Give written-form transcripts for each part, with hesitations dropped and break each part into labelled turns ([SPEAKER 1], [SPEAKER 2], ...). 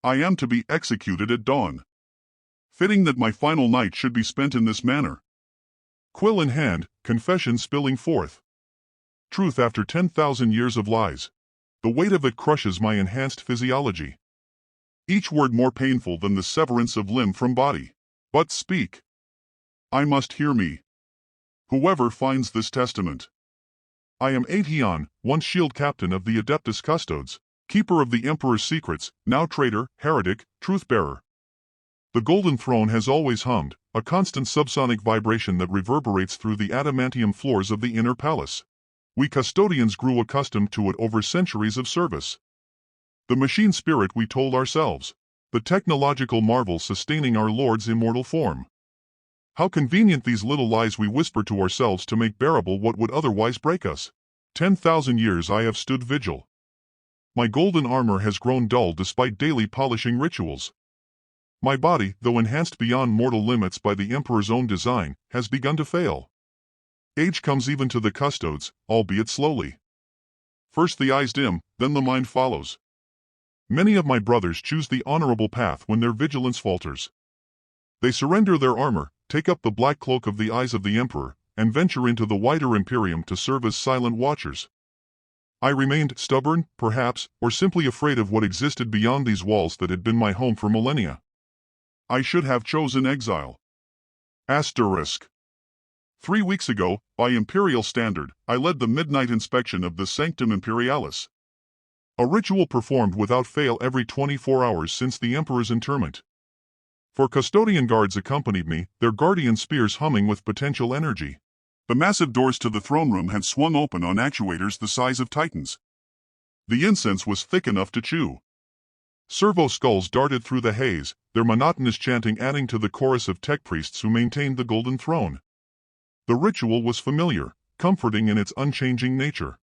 [SPEAKER 1] I am to be executed at dawn. Fitting that my final night should be spent in this manner. Quill in hand, confession spilling forth. Truth after 10,000 years of lies. The weight of it crushes my enhanced physiology. Each word more painful than the severance of limb from body. But speak. I must hear me. Whoever finds this testament. I am Aetion, once shield captain of the Adeptus Custodes, keeper of the Emperor's secrets, now traitor, heretic, truth-bearer. The golden throne has always hummed, a constant subsonic vibration that reverberates through the adamantium floors of the inner palace. We custodians grew accustomed to it over centuries of service. The machine spirit we told ourselves, the technological marvel sustaining our Lord's immortal form. How convenient these little lies we whisper to ourselves to make bearable what would otherwise break us. 10,000 years I have stood vigil. My golden armor has grown dull despite daily polishing rituals. My body, though enhanced beyond mortal limits by the Emperor's own design, has begun to fail. Age comes even to the Custodes, albeit slowly. First the eyes dim, then the mind follows. Many of my brothers choose the honorable path when their vigilance falters. They surrender their armor, take up the black cloak of the eyes of the Emperor, and venture into the wider Imperium to serve as silent watchers. I remained stubborn, perhaps, or simply afraid of what existed beyond these walls that had been my home for millennia. I should have chosen exile. Asterisk. 3 weeks ago, by imperial standard, I led the midnight inspection of the Sanctum Imperialis. A ritual performed without fail every 24 hours since the Emperor's interment. 4 custodian guards accompanied me, their guardian spears humming with potential energy. The massive doors to the throne room had swung open on actuators the size of titans. The incense was thick enough to chew. Servo skulls darted through the haze, their monotonous chanting adding to the chorus of tech priests who maintained the golden throne. The ritual was familiar, comforting in its unchanging nature.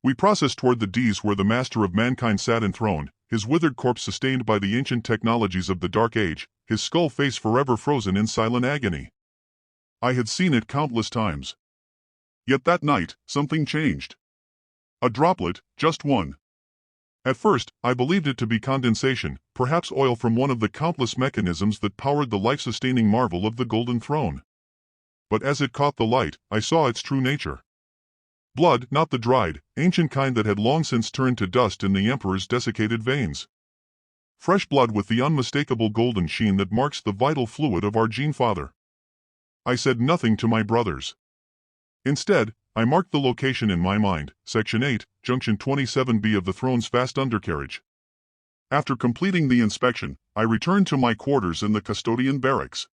[SPEAKER 1] We processed toward the dais where the master of mankind sat enthroned, his withered corpse sustained by the ancient technologies of the Dark Age, his skull face forever frozen in silent agony. I had seen it countless times. Yet that night, something changed. A droplet, just one. At first, I believed it to be condensation, perhaps oil from one of the countless mechanisms that powered the life-sustaining marvel of the Golden Throne. But as it caught the light, I saw its true nature. Blood, not the dried, ancient kind that had long since turned to dust in the Emperor's desiccated veins. Fresh blood with the unmistakable golden sheen that marks the vital fluid of our gene father. I said nothing to my brothers. Instead, I marked the location in my mind, Section 8, Junction 27B of the throne's vast undercarriage. After completing the inspection, I returned to my quarters in the custodian barracks.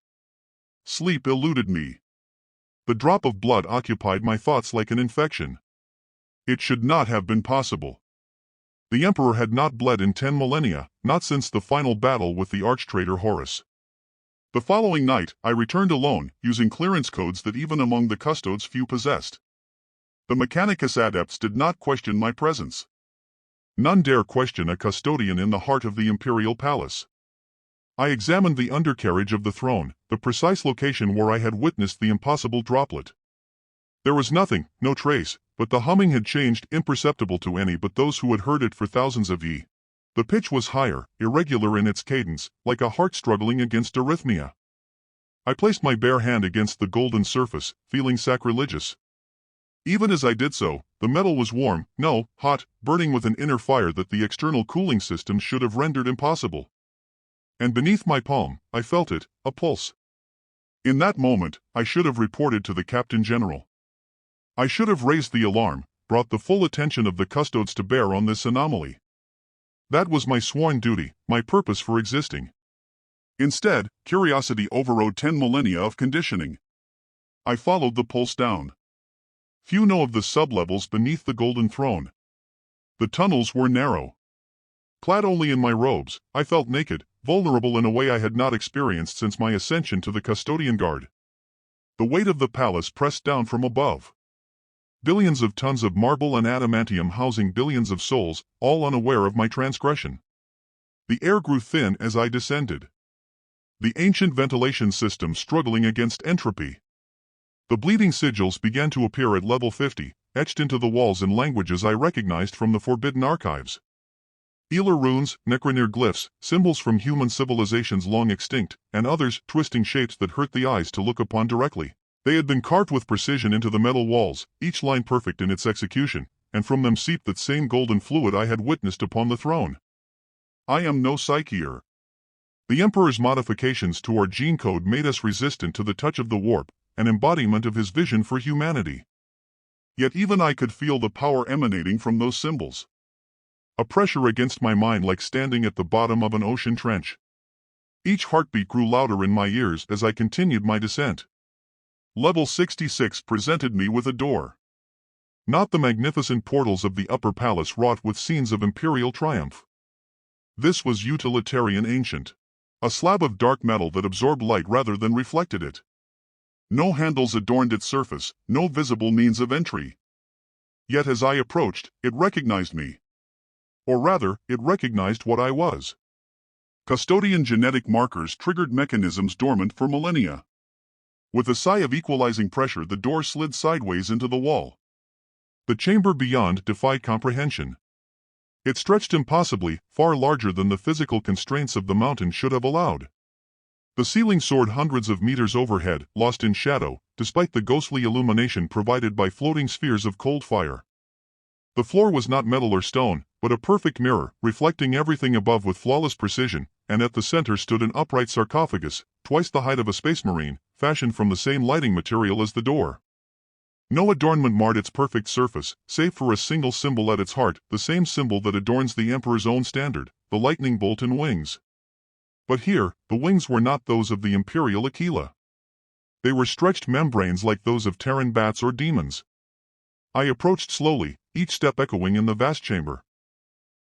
[SPEAKER 1] Sleep eluded me. The drop of blood occupied my thoughts like an infection. It should not have been possible. The Emperor had not bled in 10 millennia, not since the final battle with the arch-traitor Horus. The following night, I returned alone, using clearance codes that even among the Custodes few possessed. The Mechanicus adepts did not question my presence. None dare question a custodian in the heart of the imperial palace. I examined the undercarriage of the throne, the precise location where I had witnessed the impossible droplet. There was nothing, no trace, but the humming had changed, imperceptible to any but those who had heard it for thousands of years. The pitch was higher, irregular in its cadence, like a heart struggling against arrhythmia. I placed my bare hand against the golden surface, feeling sacrilegious. Even as I did so, the metal was warm, no, hot, burning with an inner fire that the external cooling system should have rendered impossible. And beneath my palm, I felt it, a pulse. In that moment, I should have reported to the Captain General. I should have raised the alarm, brought the full attention of the Custodes to bear on this anomaly. That was my sworn duty, my purpose for existing. Instead, curiosity overrode 10 millennia of conditioning. I followed the pulse down. Few know of the sublevels beneath the Golden Throne. The tunnels were narrow. Clad only in my robes, I felt naked, vulnerable in a way I had not experienced since my ascension to the custodian guard. The weight of the palace pressed down from above. Billions of tons of marble and adamantium housing billions of souls, all unaware of my transgression. The air grew thin as I descended. The ancient ventilation system struggling against entropy. The bleeding sigils began to appear at level 50, etched into the walls in languages I recognized from the Forbidden Archives. Ealer runes, necroneer glyphs, symbols from human civilizations long extinct, and others twisting shapes that hurt the eyes to look upon directly. They had been carved with precision into the metal walls, each line perfect in its execution, and from them seeped that same golden fluid I had witnessed upon the throne. I am no psychier. The Emperor's modifications to our gene code made us resistant to the touch of the warp, an embodiment of his vision for humanity. Yet even I could feel the power emanating from those symbols. A pressure against my mind like standing at the bottom of an ocean trench. Each heartbeat grew louder in my ears as I continued my descent. Level 66 presented me with a door. Not the magnificent portals of the upper palace wrought with scenes of imperial triumph. This was utilitarian ancient. A slab of dark metal that absorbed light rather than reflected it. No handles adorned its surface, no visible means of entry. Yet as I approached, it recognized me. Or rather, it recognized what I was. Custodian genetic markers triggered mechanisms dormant for millennia. With a sigh of equalizing pressure, the door slid sideways into the wall. The chamber beyond defied comprehension. It stretched impossibly, far larger than the physical constraints of the mountain should have allowed. The ceiling soared hundreds of meters overhead, lost in shadow, despite the ghostly illumination provided by floating spheres of cold fire. The floor was not metal or stone, but a perfect mirror, reflecting everything above with flawless precision, and at the center stood an upright sarcophagus, twice the height of a space marine, fashioned from the same lighting material as the door. No adornment marred its perfect surface, save for a single symbol at its heart, the same symbol that adorns the Emperor's own standard, the lightning bolt and wings. But here, the wings were not those of the Imperial Aquila. They were stretched membranes like those of Terran bats or demons. I approached slowly, each step echoing in the vast chamber.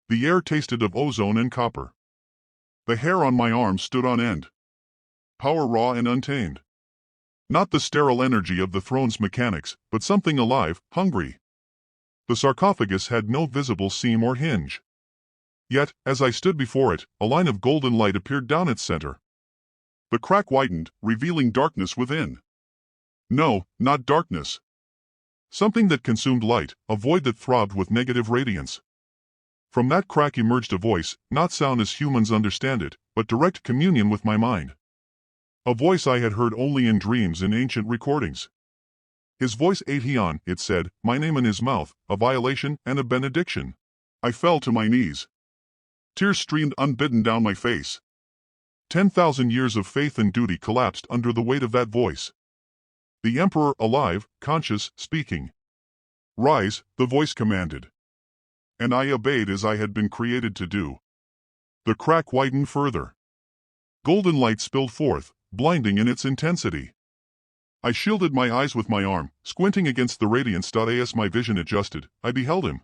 [SPEAKER 1] The air tasted of ozone and copper. The hair on my arms stood on end. Power raw and untamed. Not the sterile energy of the throne's mechanics, but something alive, hungry. The sarcophagus had no visible seam or hinge. Yet, as I stood before it, a line of golden light appeared down its center. The crack widened, revealing darkness within. No, not darkness. Something that consumed light, a void that throbbed with negative radiance. From that crack emerged a voice, not sound as humans understand it, but direct communion with my mind. A voice I had heard only in dreams in ancient recordings. His voice Aetion, it said, my name in his mouth, a violation and a benediction. I fell to my knees. Tears streamed unbidden down my face. 10,000 years of faith and duty collapsed under the weight of that voice. The Emperor alive, conscious, speaking. Rise, the voice commanded. And I obeyed as I had been created to do. The crack widened further. Golden light spilled forth, blinding in its intensity. I shielded my eyes with my arm, squinting against the radiance. As my vision adjusted, I beheld him.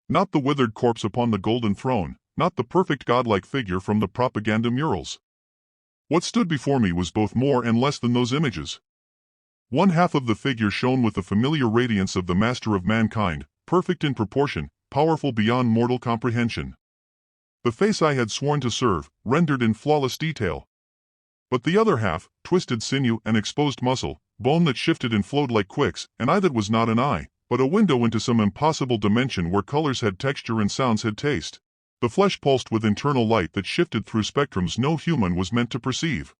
[SPEAKER 1] Not the withered corpse upon the golden throne, not the perfect godlike figure from the propaganda murals. What stood before me was both more and less than those images. One half of the figure shone with the familiar radiance of the master of mankind, perfect in proportion, powerful beyond mortal comprehension. The face I had sworn to serve, rendered in flawless detail. But the other half, twisted sinew and exposed muscle, bone that shifted and flowed like quicks, an eye that was not an eye, but a window into some impossible dimension where colors had texture and sounds had taste. The flesh pulsed with internal light that shifted through spectrums no human was meant to perceive.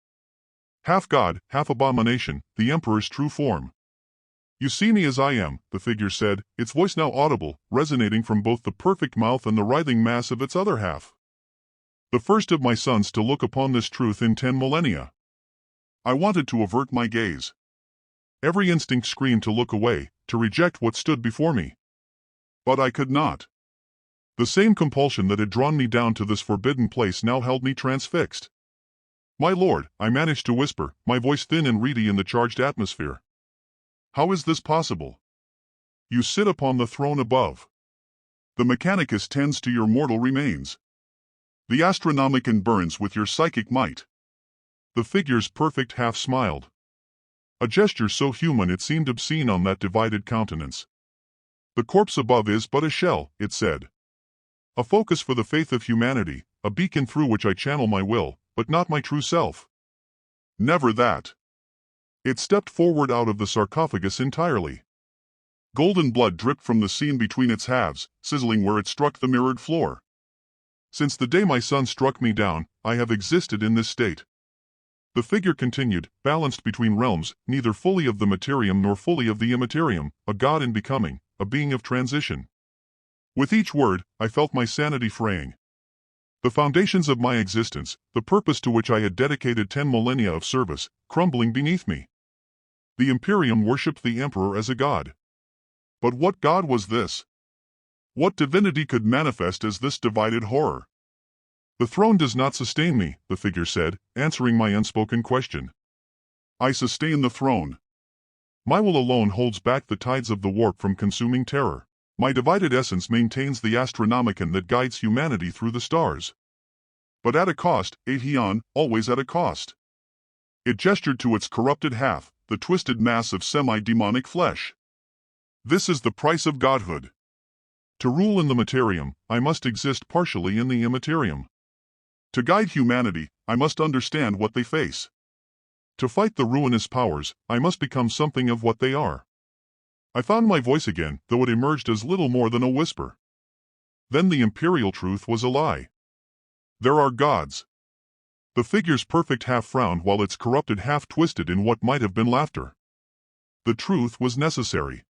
[SPEAKER 1] Half god, half abomination, the Emperor's true form. You see me as I am, the figure said, its voice now audible, resonating from both the perfect mouth and the writhing mass of its other half. The first of my sons to look upon this truth in 10 millennia. I wanted to avert my gaze. Every instinct screamed to look away, to reject what stood before me. But I could not. The same compulsion that had drawn me down to this forbidden place now held me transfixed. My lord, I managed to whisper, my voice thin and reedy in the charged atmosphere. How is this possible? You sit upon the throne above. The Mechanicus tends to your mortal remains. The Astronomicon burns with your psychic might. The figure's perfect half smiled. A gesture so human it seemed obscene on that divided countenance. The corpse above is but a shell, it said. A focus for the faith of humanity, a beacon through which I channel my will, but not my true self. Never that. It stepped forward out of the sarcophagus entirely. Golden blood dripped from the seam between its halves, sizzling where it struck the mirrored floor. Since the day my son struck me down, I have existed in this state. The figure continued, balanced between realms, neither fully of the materium nor fully of the immaterium, a god in becoming, a being of transition. With each word, I felt my sanity fraying. The foundations of my existence, the purpose to which I had dedicated 10 millennia of service, crumbling beneath me. The Imperium worshipped the Emperor as a god. But what god was this? What divinity could manifest as this divided horror? The throne does not sustain me, the figure said, answering my unspoken question. I sustain the throne. My will alone holds back the tides of the warp from consuming terror. My divided essence maintains the astronomicon that guides humanity through the stars. But at a cost, Aetion, always at a cost. It gestured to its corrupted half, the twisted mass of semi-demonic flesh. This is the price of godhood. To rule in the materium, I must exist partially in the immaterium. To guide humanity, I must understand what they face. To fight the ruinous powers, I must become something of what they are. I found my voice again, though it emerged as little more than a whisper. Then the imperial truth was a lie. There are gods. The figure's perfect half frowned while its corrupted half twisted in what might have been laughter. The truth was necessary.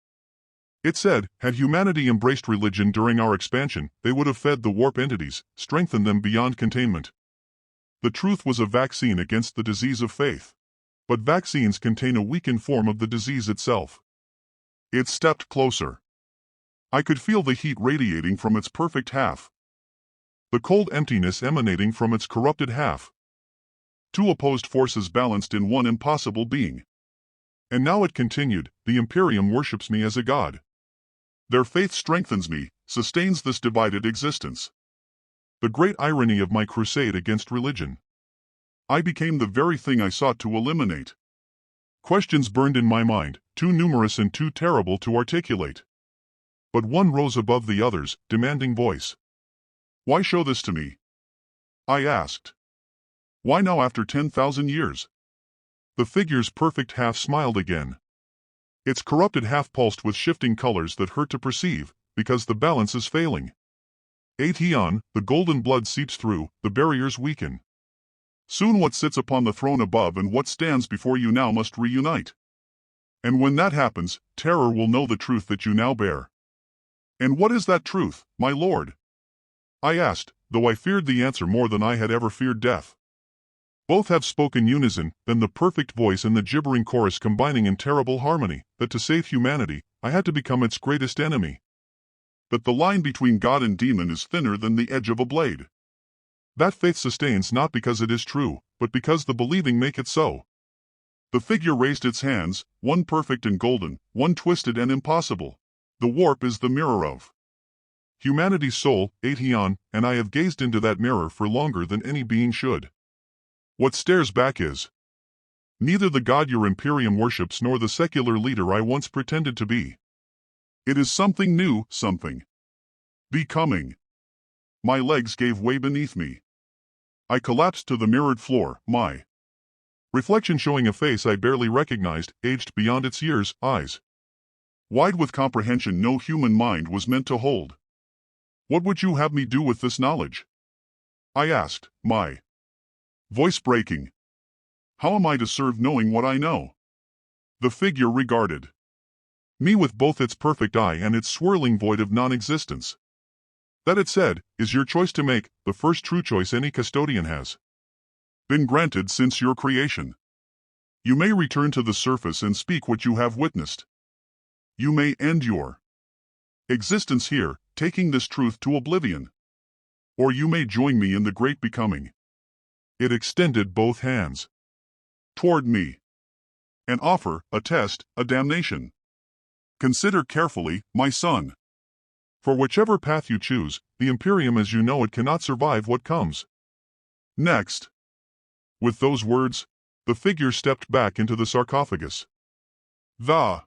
[SPEAKER 1] It said, had humanity embraced religion during our expansion, they would have fed the warp entities, strengthened them beyond containment. The truth was a vaccine against the disease of faith. But vaccines contain a weakened form of the disease itself. It stepped closer. I could feel the heat radiating from its perfect half. The cold emptiness emanating from its corrupted half. Two opposed forces balanced in one impossible being. And now it continued, the Imperium worships me as a god. Their faith strengthens me, sustains this divided existence. The great irony of my crusade against religion. I became the very thing I sought to eliminate. Questions burned in my mind, too numerous and too terrible to articulate. But one rose above the others, demanding voice. Why show this to me? I asked. Why now after 10,000 years? The figure's perfect half smiled again. Its corrupted half pulsed with shifting colors that hurt to perceive, because the balance is failing. Aetion, the golden blood seeps through, the barriers weaken. Soon what sits upon the throne above and what stands before you now must reunite. And when that happens, terror will know the truth that you now bear. And what is that truth, my lord? I asked, though I feared the answer more than I had ever feared death. Both have spoken unison, then the perfect voice and the gibbering chorus combining in terrible harmony, that to save humanity, I had to become its greatest enemy. That the line between God and demon is thinner than the edge of a blade. That faith sustains not because it is true, but because the believing make it so. The figure raised its hands, one perfect and golden, one twisted and impossible. The warp is the mirror of humanity's soul, Aetion, and I have gazed into that mirror for longer than any being should. What stares back is neither the god your Imperium worships nor the secular leader I once pretended to be. It is something new, something becoming. My legs gave way beneath me. I collapsed to the mirrored floor, my reflection showing a face I barely recognized, aged beyond its years, eyes wide with comprehension no human mind was meant to hold. What would you have me do with this knowledge? I asked, my voice breaking. How am I to serve knowing what I know? The figure regarded me with both its perfect eye and its swirling void of non-existence. That, it said, is your choice to make, the first true choice any custodian has been granted since your creation. You may return to the surface and speak what you have witnessed. You may end your existence here, taking this truth to oblivion. Or you may join me in the great becoming. It extended both hands toward me. An offer, a test, a damnation. Consider carefully, my son. For whichever path you choose, the Imperium as you know it cannot survive what comes next. With those words, the figure stepped back into the sarcophagus. The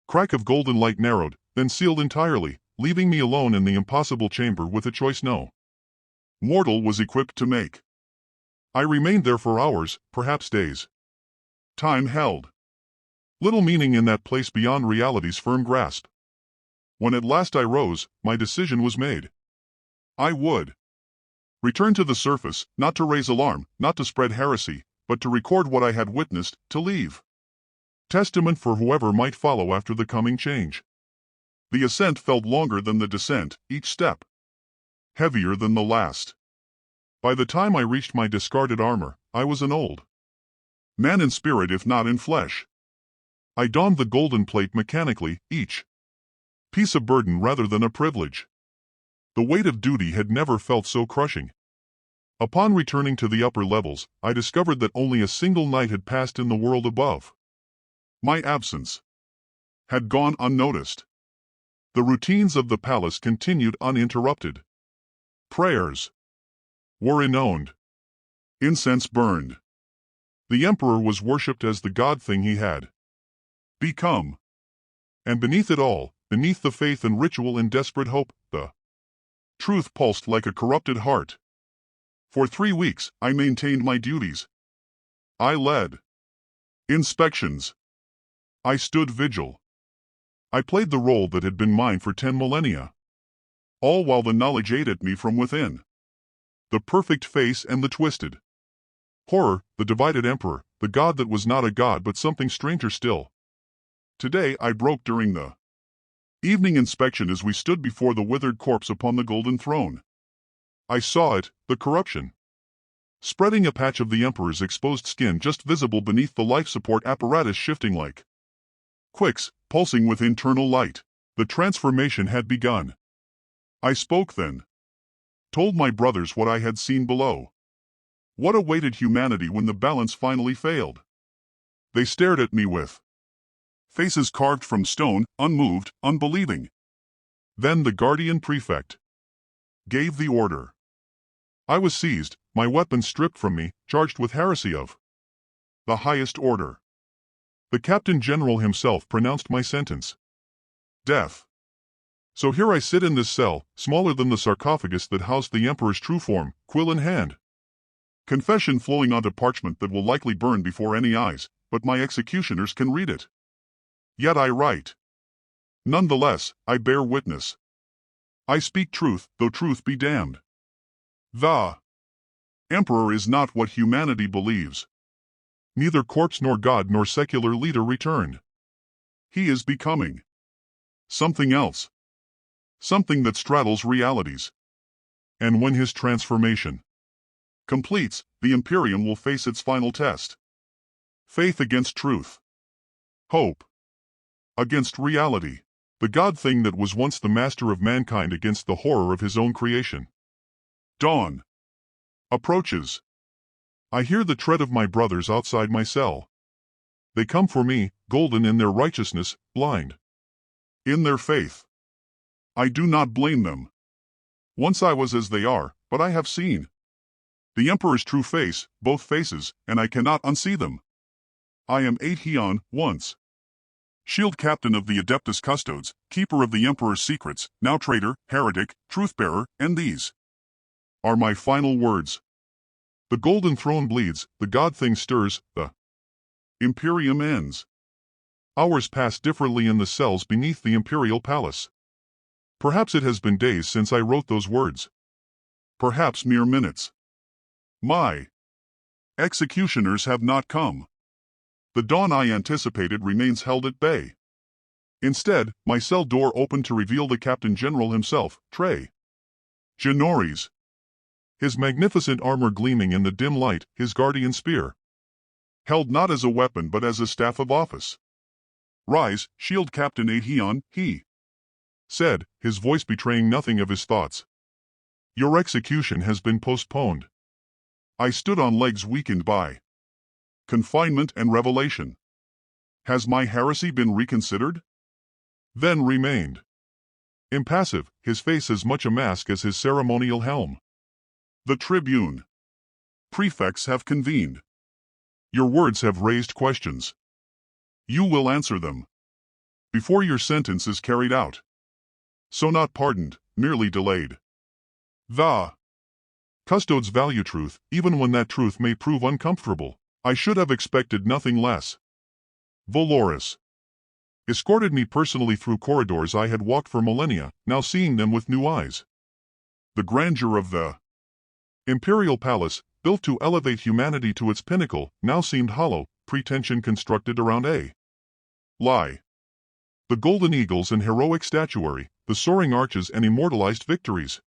[SPEAKER 1] crack of golden light narrowed, then sealed entirely, leaving me alone in the impossible chamber with a choice no mortal was equipped to make. I remained there for hours, perhaps days. Time held little meaning in that place beyond reality's firm grasp. When at last I rose, my decision was made. I would Return to the surface, not to raise alarm, not to spread heresy, but to record what I had witnessed, to leave testament for whoever might follow after the coming change. The ascent felt longer than the descent, each step heavier than the last. By the time I reached my discarded armor, I was an old man in spirit if not in flesh. I donned the golden plate mechanically, each piece a burden rather than a privilege. The weight of duty had never felt so crushing. Upon returning to the upper levels, I discovered that only a single night had passed in the world above. My absence had gone unnoticed. The routines of the palace continued uninterrupted. Prayers were intoned. Incense burned. The Emperor was worshipped as the god thing he had become. And beneath it all, beneath the faith and ritual and desperate hope, the truth pulsed like a corrupted heart. For 3 weeks, I maintained my duties. I led inspections. I stood vigil. I played the role that had been mine for 10 millennia. All while the knowledge ate at me from within. The perfect face and the twisted horror, the divided emperor, the god that was not a god but something stranger still. Today I broke during the evening inspection as we stood before the withered corpse upon the golden throne. I saw it, the corruption. Spreading a patch of the Emperor's exposed skin just visible beneath the life support apparatus shifting like quicks, pulsing with internal light. The transformation had begun. I spoke then. Told my brothers what I had seen below. What awaited humanity when the balance finally failed. They stared at me with faces carved from stone, unmoved, unbelieving. Then the guardian prefect gave the order. I was seized, my weapon stripped from me, charged with heresy of the highest order. The Captain General himself pronounced my sentence. Death. So here I sit in this cell, smaller than the sarcophagus that housed the Emperor's true form, quill in hand. Confession flowing onto parchment that will likely burn before any eyes, but my executioners can read it. Yet I write. Nonetheless, I bear witness. I speak truth, though truth be damned. The Emperor is not what humanity believes. Neither corpse nor god nor secular leader returned. He is becoming something else. Something that straddles realities. And when his transformation completes, the Imperium will face its final test. Faith against truth. Hope against reality. The god thing that was once the master of mankind against the horror of his own creation. Dawn approaches. I hear the tread of my brothers outside my cell. They come for me, golden in their righteousness, blind in their faith. I do not blame them. Once I was as they are, but I have seen the Emperor's true face, both faces, and I cannot unsee them. I am Aetheon, once shield captain of the Adeptus Custodes, keeper of the Emperor's secrets, now traitor, heretic, truth-bearer, and these are my final words. The golden throne bleeds, the god thing stirs, the Imperium ends. Hours pass differently in the cells beneath the imperial palace. Perhaps it has been days since I wrote those words. Perhaps mere minutes. My executioners have not come. The dawn I anticipated remains held at bay. Instead, my cell door opened to reveal the Captain General himself, Trey Genores. His magnificent armor gleaming in the dim light, his guardian spear held not as a weapon but as a staff of office. Rise, shield Captain Aetheon, he said, his voice betraying nothing of his thoughts. Your execution has been postponed. I stood on legs weakened by confinement and revelation. Has my heresy been reconsidered? Then remained impassive, his face as much a mask as his ceremonial helm. The tribune prefects have convened. Your words have raised questions. You will answer them before your sentence is carried out. So not pardoned, merely delayed. The Custodes value truth, even when that truth may prove uncomfortable. I should have expected nothing less. Valoris escorted me personally through corridors I had walked for millennia, now seeing them with new eyes. The grandeur of the Imperial palace, built to elevate humanity to its pinnacle, now seemed hollow, pretension constructed around a lie. The golden eagles and heroic statuary, the soaring arches and immortalized victories.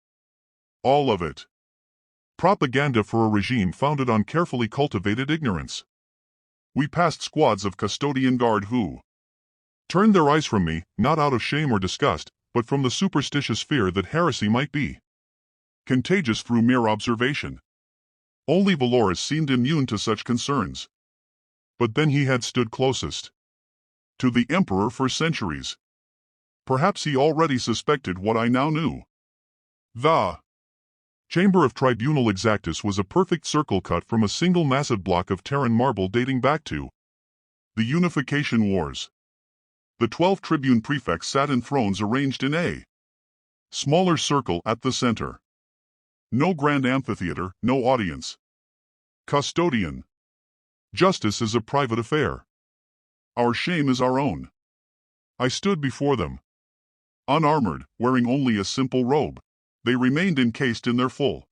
[SPEAKER 1] All of it. Propaganda for a regime founded on carefully cultivated ignorance. We passed squads of custodian guard who turned their eyes from me, not out of shame or disgust, but from the superstitious fear that heresy might be contagious through mere observation. Only Valorous seemed immune to such concerns. But then he had stood closest to the Emperor for centuries. Perhaps he already suspected what I now knew. The chamber of Tribunal Exactus was a perfect circle cut from a single massive block of Terran marble dating back to the Unification Wars. The 12 tribune prefects sat in thrones arranged in a smaller circle at the center. No grand amphitheater, no audience. Custodian. Justice is a private affair. Our shame is our own. I stood before them. Unarmored, wearing only a simple robe. They remained encased in their full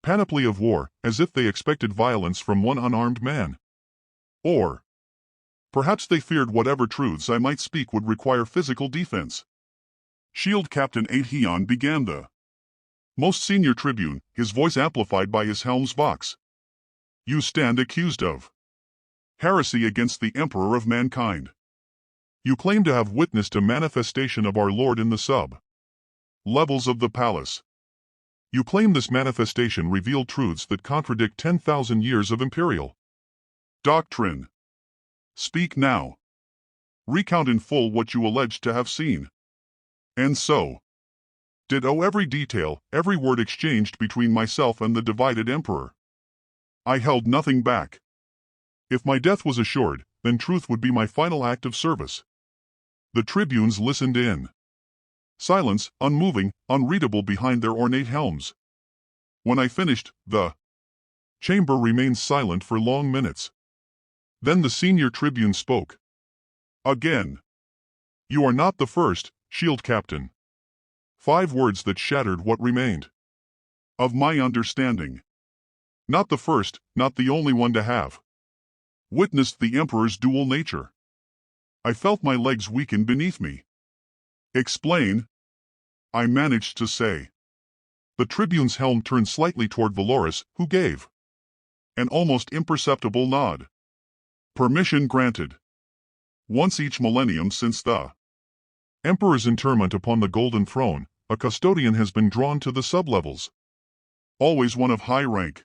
[SPEAKER 1] panoply of war, as if they expected violence from one unarmed man. Or perhaps they feared whatever truths I might speak would require physical defense. Shield Captain Atheon began the most senior tribune, his voice amplified by his helm's vox. You stand accused of heresy against the Emperor of mankind. You claim to have witnessed a manifestation of our Lord in the sub-levels of the palace. You claim this manifestation revealed truths that contradict 10,000 years of imperial doctrine. Speak now. Recount in full what you allege to have seen. And so did every detail, every word exchanged between myself and the divided emperor. I held nothing back. If my death was assured, then truth would be my final act of service. The tribunes listened in silence, unmoving, unreadable behind their ornate helms. When I finished, the chamber remained silent for long minutes. Then the senior tribune spoke. Again. You are not the first, Shield Captain. 5 words that shattered what remained of my understanding. Not the first, not the only one to have witnessed the Emperor's dual nature. I felt my legs weaken beneath me. Explain, I managed to say. The tribune's helm turned slightly toward Valorous, who gave an almost imperceptible nod. Permission granted. Once each millennium since the Emperor's interment upon the Golden Throne, a custodian has been drawn to the sublevels. Always one of high rank.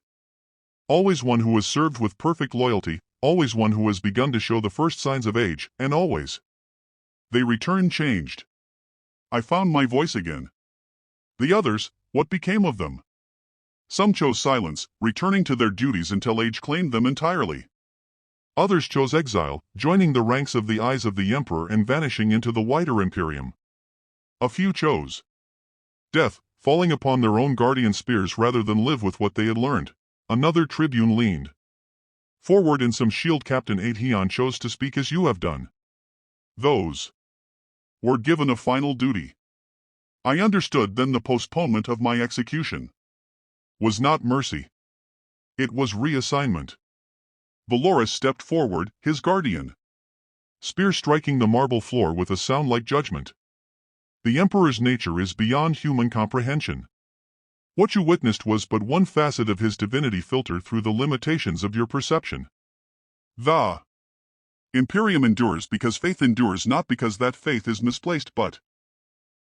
[SPEAKER 1] Always one who has served with perfect loyalty, always one who has begun to show the first signs of age, and always they return changed. I found my voice again. The others, what became of them? Some chose silence, returning to their duties until age claimed them entirely. Others chose exile, joining the ranks of the eyes of the Emperor and vanishing into the wider Imperium. A few chose death, falling upon their own guardian spears rather than live with what they had learned. Another tribune leaned forward and some Shield Captain Atheon chose to speak as you have done. Those were given a final duty. I understood then the postponement of my execution was not mercy. It was reassignment. Valorous stepped forward, his guardian spear striking the marble floor with a sound like judgment. The Emperor's nature is beyond human comprehension. What you witnessed was but one facet of his divinity filtered through the limitations of your perception. The Imperium endures because faith endures, not because that faith is misplaced, but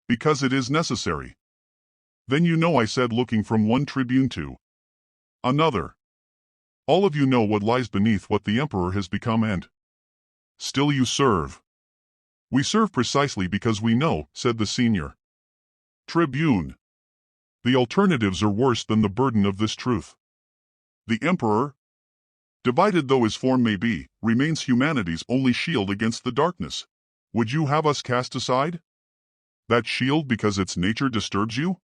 [SPEAKER 1] because it is necessary. Then you know, I said, looking from one tribune to another. All of you know what lies beneath what the Emperor has become, and still you serve. We serve precisely because we know, said the senior tribune. The alternatives are worse than the burden of this truth. The Emperor, divided though his form may be, remains humanity's only shield against the darkness. Would you have us cast aside that shield because its nature disturbs you?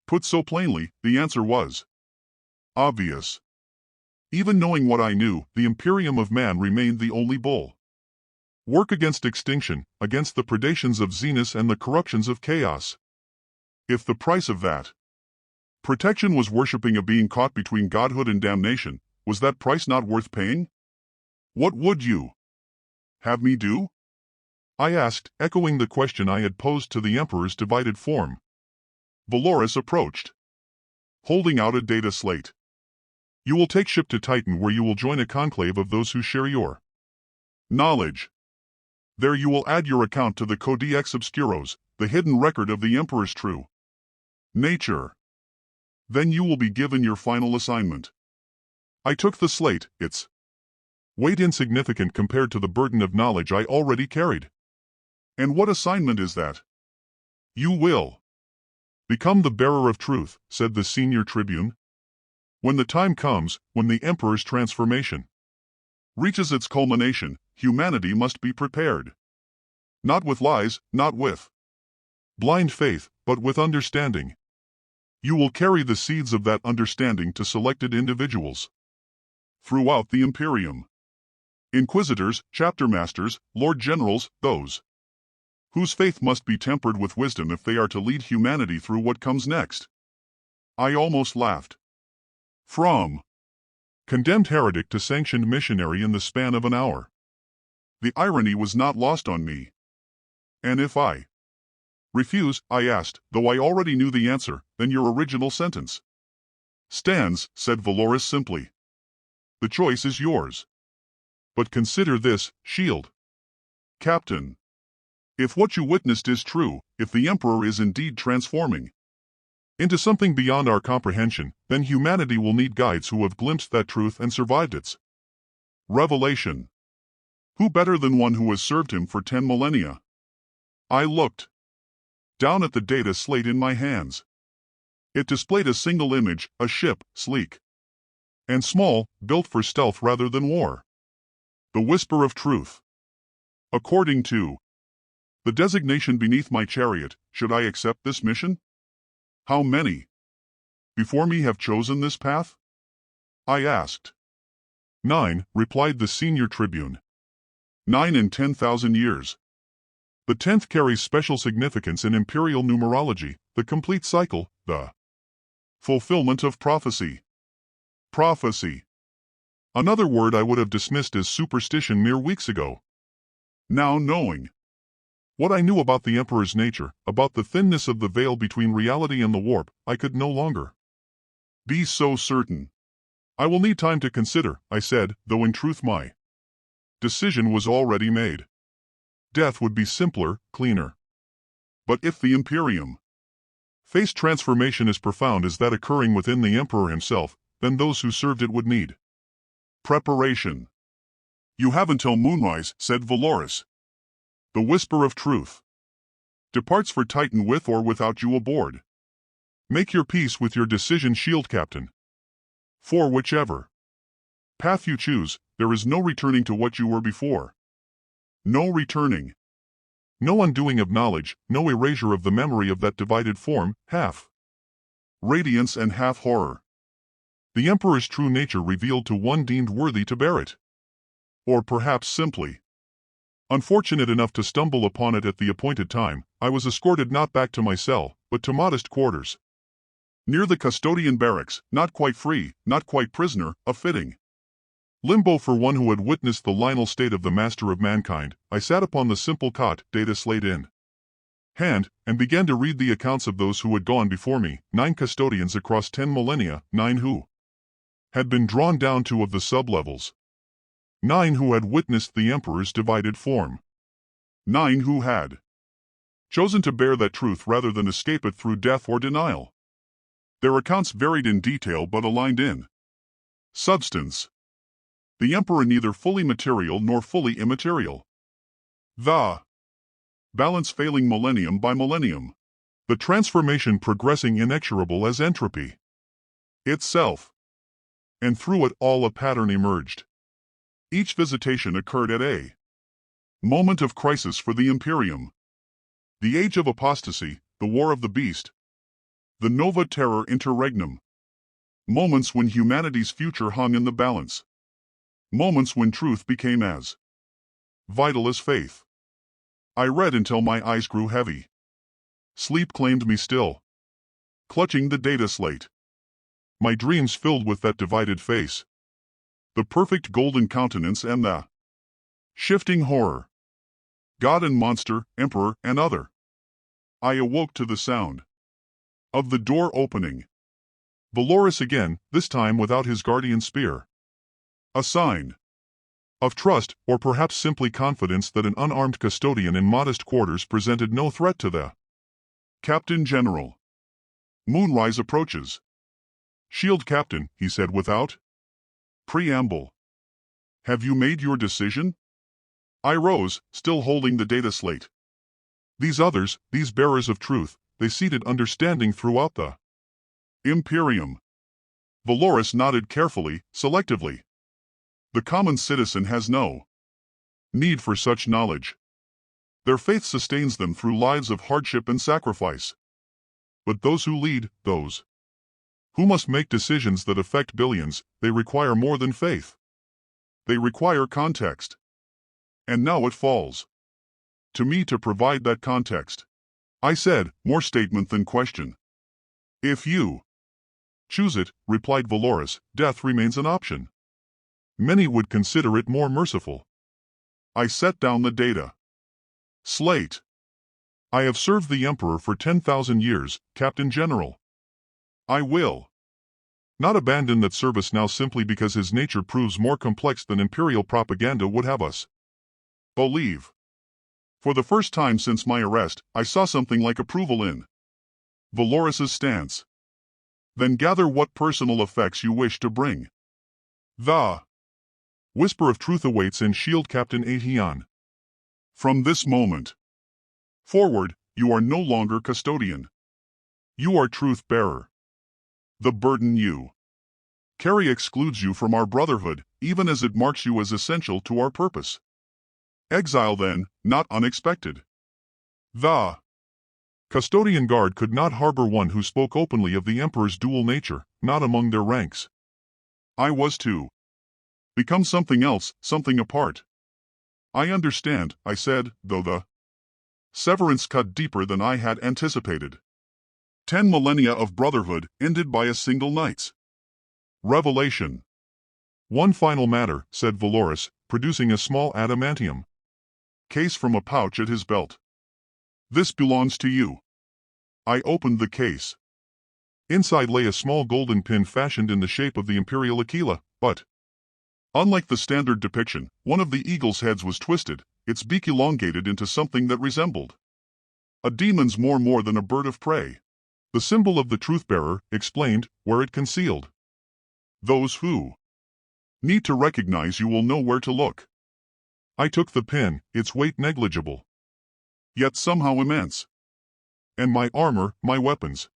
[SPEAKER 1] Put so plainly, the answer was obvious. Even knowing what I knew, the Imperium of man remained the only bull. Work against extinction, against the predations of Zenus and the corruptions of chaos. If the price of that Protection was worshipping a being caught between godhood and damnation. Was that price not worth paying? What would you have me do? I asked, echoing the question I had posed to the Emperor's divided form. Valoris approached, holding out a data slate. You will take ship to Titan, where you will join a conclave of those who share your knowledge. There you will add your account to the Codex Obscuros, the hidden record of the Emperor's true nature. Then you will be given your final assignment. I took the slate, its weight insignificant compared to the burden of knowledge I already carried. And what assignment is that? You will become the bearer of truth, said the senior tribune. When the time comes, when the Emperor's transformation reaches its culmination, humanity must be prepared. Not with lies, not with blind faith, but with understanding. You will carry the seeds of that understanding to selected individuals throughout the Imperium. Inquisitors, chapter masters, lord generals, those whose faith must be tempered with wisdom if they are to lead humanity through what comes next. I almost laughed. From condemned heretic to sanctioned missionary in the span of an hour. The irony was not lost on me. And if I refuse, I asked, though I already knew the answer, then your original sentence stands, said Valoris simply. The choice is yours. But consider this, Shield Captain. If what you witnessed is true, if the Emperor is indeed transforming into something beyond our comprehension, then humanity will need guides who have glimpsed that truth and survived its revelation. Who better than one who has served him for 10 millennia? I looked down at the data slate in my hands. It displayed a single image, a ship, sleek and small, built for stealth rather than war. The whisper of truth. According to the designation beneath my chariot, should I accept this mission? How many before me have chosen this path? I asked. 9, replied the senior tribune. 9 in 10,000 years. The 10th carries special significance in imperial numerology, the complete cycle, the fulfillment of prophecy. Prophecy. Another word I would have dismissed as superstition mere weeks ago. Now knowing what I knew about the Emperor's nature, about the thinness of the veil between reality and the warp, I could no longer be so certain. I will need time to consider, I said, though in truth my decision was already made. Death would be simpler, cleaner. But if the Imperium faced transformation as profound as that occurring within the Emperor himself, then those who served it would need preparation. You have until moonrise, said Valoris. The whisper of truth departs for Titan with or without you aboard. Make your peace with your decision, Shield Captain. For whichever path you choose, there is no returning to what you were before. No returning. No undoing of knowledge, no erasure of the memory of that divided form, half radiance and half horror. The Emperor's true nature revealed to one deemed worthy to bear it. Or perhaps simply unfortunate enough to stumble upon it at the appointed time, I was escorted not back to my cell, but to modest quarters near the custodian barracks, not quite free, not quite prisoner, a fitting limbo for one who had witnessed the liminal state of the master of mankind. I sat upon the simple cot, data slate in hand, and began to read the accounts of those who had gone before me, 9 custodians across 10 millennia, 9 who had been drawn down to of the sublevels. 9 who had witnessed the Emperor's divided form. 9 who had chosen to bear that truth rather than escape it through death or denial. Their accounts varied in detail but aligned in substance. The Emperor neither fully material nor fully immaterial. The balance failing millennium by millennium. The transformation progressing inexorable as entropy itself. And through it all a pattern emerged. Each visitation occurred at a moment of crisis for the Imperium. The age of apostasy, the war of the beast. The Nova Terror Interregnum. Moments when humanity's future hung in the balance. Moments when truth became as vital as faith. I read until my eyes grew heavy. Sleep claimed me still. Clutching the data slate. my dreams filled with that divided face. The perfect golden countenance and the shifting horror. God and monster, emperor and other. I awoke to the sound of the door opening. Valorous again, this time without his guardian spear. A sign of trust, or perhaps simply confidence that an unarmed custodian in modest quarters presented no threat to the Captain General. Moonrise approaches. Shield Captain, he said without preamble. Have you made your decision? I rose, still holding the data slate. These others, these bearers of truth, they seated understanding throughout the Imperium. Valorous nodded carefully, selectively. The common citizen has no need for such knowledge. Their faith sustains them through lives of hardship and sacrifice. But those who lead, those who must make decisions that affect billions, they require more than faith. They require context. And now it falls to me to provide that context. I said, more statement than question. If you choose it, replied Valorous, death remains an option. Many would consider it more merciful. I set down the data slate. I have served the Emperor for 10,000 years, Captain General. I will not abandon that service now simply because his nature proves more complex than imperial propaganda would have us believe. For the first time since my arrest, I saw something like approval in Valorous's stance. Then gather what personal effects you wish to bring. The whisper of truth awaits in Shield Captain Aetion. From this moment forward, you are no longer custodian. You are truth-bearer. The burden you carry excludes you from our brotherhood, even as it marks you as essential to our purpose. Exile then, not unexpected. The Custodian Guard could not harbor one who spoke openly of the Emperor's dual nature, not among their ranks. I was to become something else, something apart. I understand, I said, though the severance cut deeper than I had anticipated. 10 millennia of brotherhood ended by a single night's revelation. One final matter, said Valorous, producing a small adamantium case from a pouch at his belt. This belongs to you. I opened the case. Inside lay a small golden pin fashioned in the shape of the Imperial Aquila, but unlike the standard depiction, one of the eagle's heads was twisted, its beak elongated into something that resembled a demon's more than a bird of prey. The symbol of the truth-bearer, explained, where it concealed. Those who need to recognize you will know where to look. I took the pin, its weight negligible, yet somehow immense. And my armor, my weapons.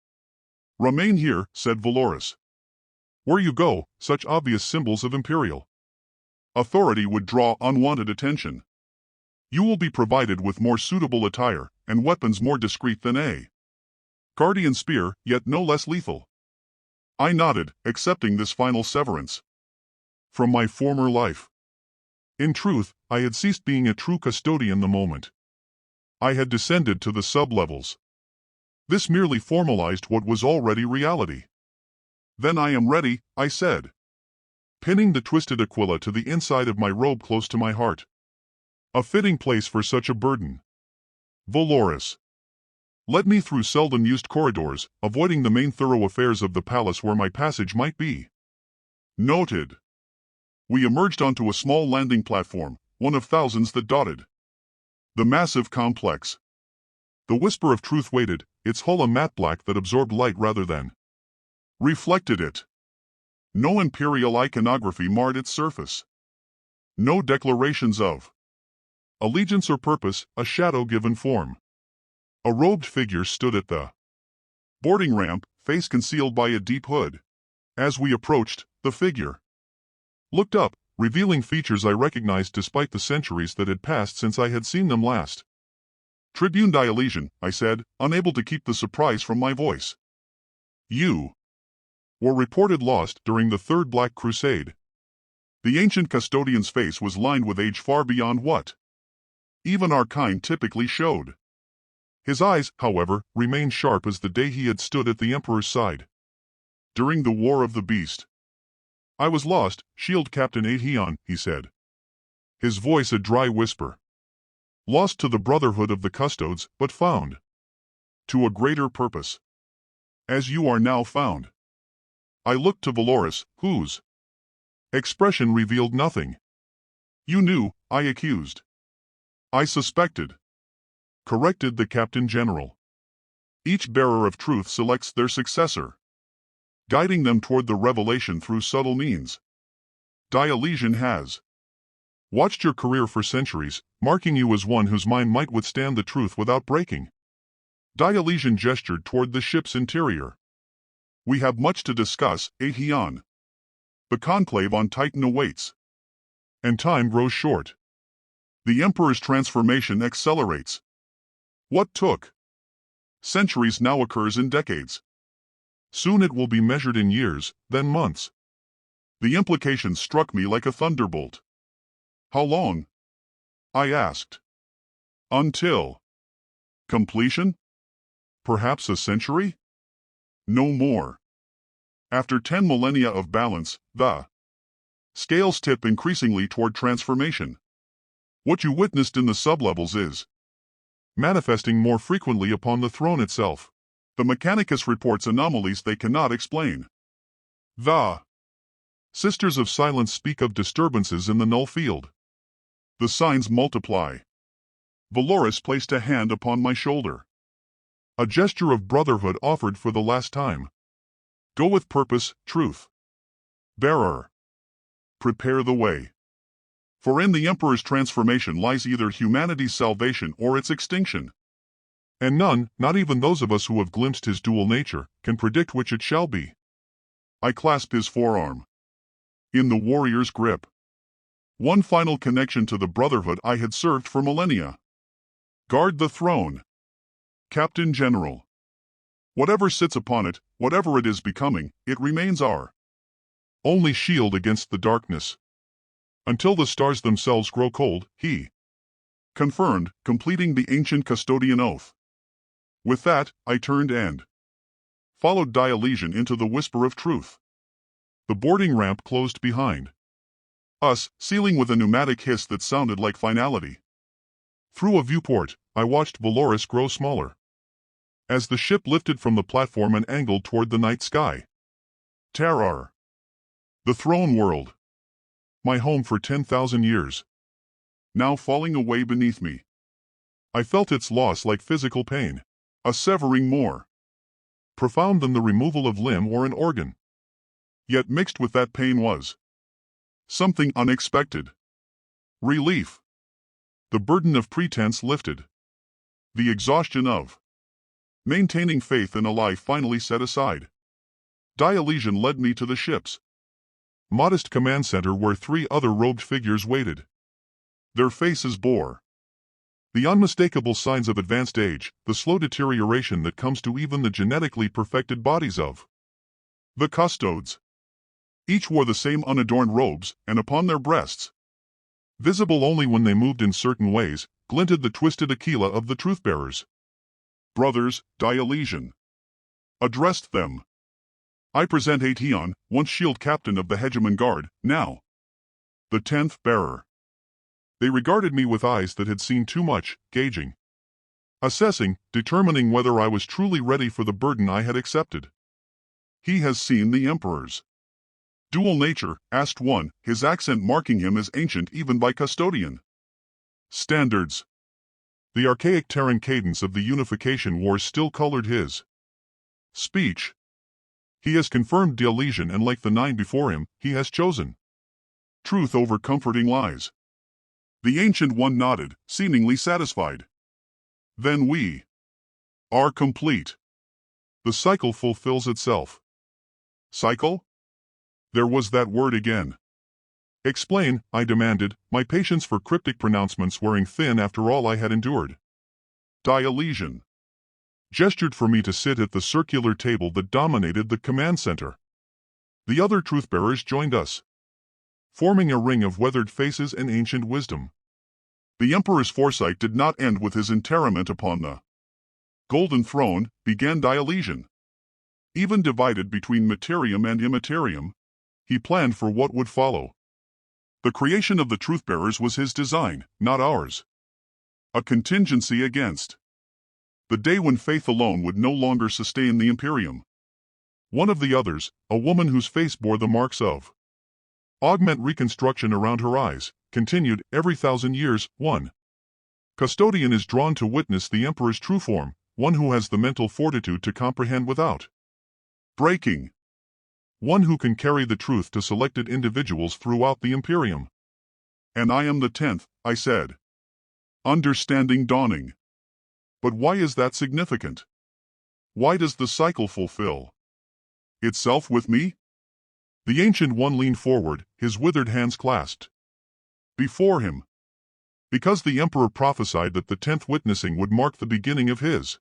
[SPEAKER 1] Remain here, said Valorous. Where you go, such obvious symbols of imperial authority would draw unwanted attention. You will be provided with more suitable attire, and weapons more discreet than a guardian spear, yet no less lethal. I nodded, accepting this final severance from my former life. In truth, I had ceased being a true custodian the moment I had descended to the sub-levels. This merely formalized what was already reality. Then I am ready, I said, pinning the twisted Aquila to the inside of my robe close to my heart. A fitting place for such a burden. Valorous led me through seldom used corridors, avoiding the main thoroughfares of the palace where my passage might be. Noted. We emerged onto a small landing platform, one of thousands that dotted the massive complex. The whisper of truth waited, its hull a matte black that absorbed light rather than reflected it. No imperial iconography marred its surface. No declarations of allegiance or purpose, a shadow-given form. A robed figure stood at the boarding ramp, face concealed by a deep hood. As we approached, the figure looked up, revealing features I recognized despite the centuries that had passed since I had seen them last. Tribune Dionysian, I said, unable to keep the surprise from my voice. You were reported lost during the Third Black Crusade. The ancient custodian's face was lined with age far beyond what even our kind typically showed. His eyes, however, remained sharp as the day he had stood at the Emperor's side. During the War of the Beast. I was lost, Shield Captain Aetheon, he said. His voice a dry whisper. Lost to the brotherhood of the Custodes, but found. To a greater purpose. As you are now found. I looked to Valoris, whose expression revealed nothing. You knew, I accused. I suspected. Corrected the Captain General. Each bearer of truth selects their successor, guiding them toward the revelation through subtle means. Dionysian has watched your career for centuries, marking you as one whose mind might withstand the truth without breaking. Dionysian gestured toward the ship's interior. We have much to discuss, Aetheon. The conclave on Titan awaits. And time grows short. The Emperor's transformation accelerates. What took centuries now occurs in decades. Soon it will be measured in years, then months. The implication struck me like a thunderbolt. How long? I asked. Until completion? Perhaps a century? No more. After 10 millennia of balance, the scales tip increasingly toward transformation. What you witnessed in the sublevels is manifesting more frequently upon the throne itself. The Mechanicus reports anomalies they cannot explain. The Sisters of Silence speak of disturbances in the null field. The signs multiply. Valoris placed a hand upon my shoulder. A gesture of brotherhood offered for the last time. Go with purpose, truth. Bearer. Prepare the way. For in the Emperor's transformation lies either humanity's salvation or its extinction. And none, not even those of us who have glimpsed his dual nature, can predict which it shall be. I clasp his forearm. In the warrior's grip. One final connection to the brotherhood I had served for millennia. Guard the throne. Captain General. Whatever sits upon it, whatever it is becoming, it remains our only shield against the darkness. Until the stars themselves grow cold, he confirmed, completing the ancient custodian oath. With that, I turned and followed Dionysian into the whisper of truth. The boarding ramp closed behind us, sealing with a pneumatic hiss that sounded like finality. Through a viewport, I watched Valoris grow smaller as the ship lifted from the platform and angled toward the night sky. Terrar. The throne world. My home for 10,000 years. Now falling away beneath me. I felt its loss like physical pain. A severing more profound than the removal of limb or an organ. Yet mixed with that pain was something unexpected. Relief. The burden of pretense lifted. The exhaustion of maintaining faith in a life finally set aside. Dionysian led me to the ship's modest command center where 3 other robed figures waited. Their faces bore the unmistakable signs of advanced age, the slow deterioration that comes to even the genetically perfected bodies of the Custodes. Each wore the same unadorned robes, and upon their breasts, visible only when they moved in certain ways, glinted the twisted Aquila of the truth-bearers. Brothers, Dionysian addressed them. I present Aetheon, once shield captain of the Hegemon Guard, now the 10th bearer. They regarded me with eyes that had seen too much, gauging, assessing, determining whether I was truly ready for the burden I had accepted. He has seen the Emperor's dual nature, asked one, his accent marking him as ancient even by custodian standards. The archaic Terran cadence of the Unification Wars still colored his speech. He has confirmed Dionysian, and like the 9 before him, he has chosen truth over comforting lies. The Ancient One nodded, seemingly satisfied. Then we are complete. The cycle fulfills itself. Cycle? There was that word again. Explain, I demanded, my patience for cryptic pronouncements wearing thin after all I had endured. Dionysian gestured for me to sit at the circular table that dominated the command center. The other truth-bearers joined us, forming a ring of weathered faces and ancient wisdom. The Emperor's foresight did not end with his interment upon the golden throne, began Dionysian. Even divided between Materium and Immaterium, he planned for what would follow. The creation of the Truthbearers was his design, not ours. A contingency against the day when faith alone would no longer sustain the Imperium. One of the others, a woman whose face bore the marks of augment reconstruction around her eyes, continued, every 1,000 years, one custodian is drawn to witness the Emperor's true form, one who has the mental fortitude to comprehend without breaking, one who can carry the truth to selected individuals throughout the Imperium. And I am the 10th, I said. Understanding dawning. But why is that significant? Why does the cycle fulfill itself with me? The Ancient One leaned forward, his withered hands clasped before him. Because the Emperor prophesied that the 10th witnessing would mark the beginning of his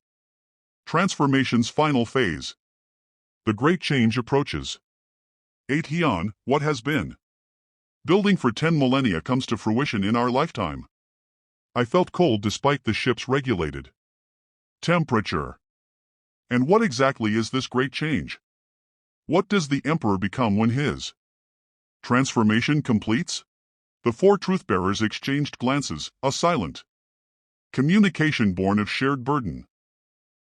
[SPEAKER 1] transformation's final phase. The great change approaches. Aetion, what has been building for 10 millennia comes to fruition in our lifetime. I felt cold despite the ship's regulated temperature. And what exactly is this great change? What does the Emperor become when his transformation completes? The 4 Truthbearers exchanged glances, a silent communication born of shared burden.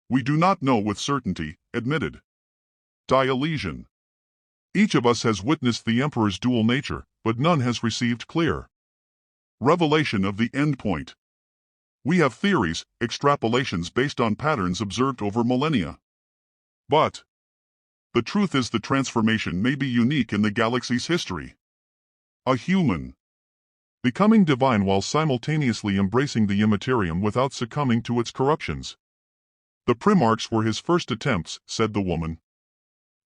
[SPEAKER 1] We do not know with certainty, admitted Dionysian. Each of us has witnessed the Emperor's dual nature, but none has received clear revelation of the endpoint. We have theories, extrapolations based on patterns observed over millennia. But the truth is the transformation may be unique in the galaxy's history. A human becoming divine while simultaneously embracing the Immaterium without succumbing to its corruptions. The Primarchs were his first attempts, said the woman.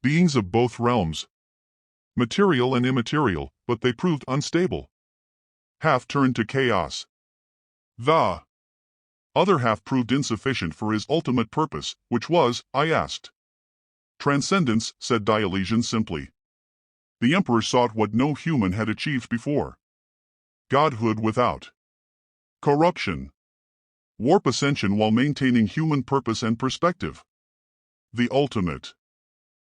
[SPEAKER 1] Beings of both realms, material and immaterial, but they proved unstable. Half turned to chaos. The other half proved insufficient for his ultimate purpose, which was, I asked. Transcendence, said Dionysian simply. The Emperor sought what no human had achieved before. Godhood without corruption. Warp ascension while maintaining human purpose and perspective. The ultimate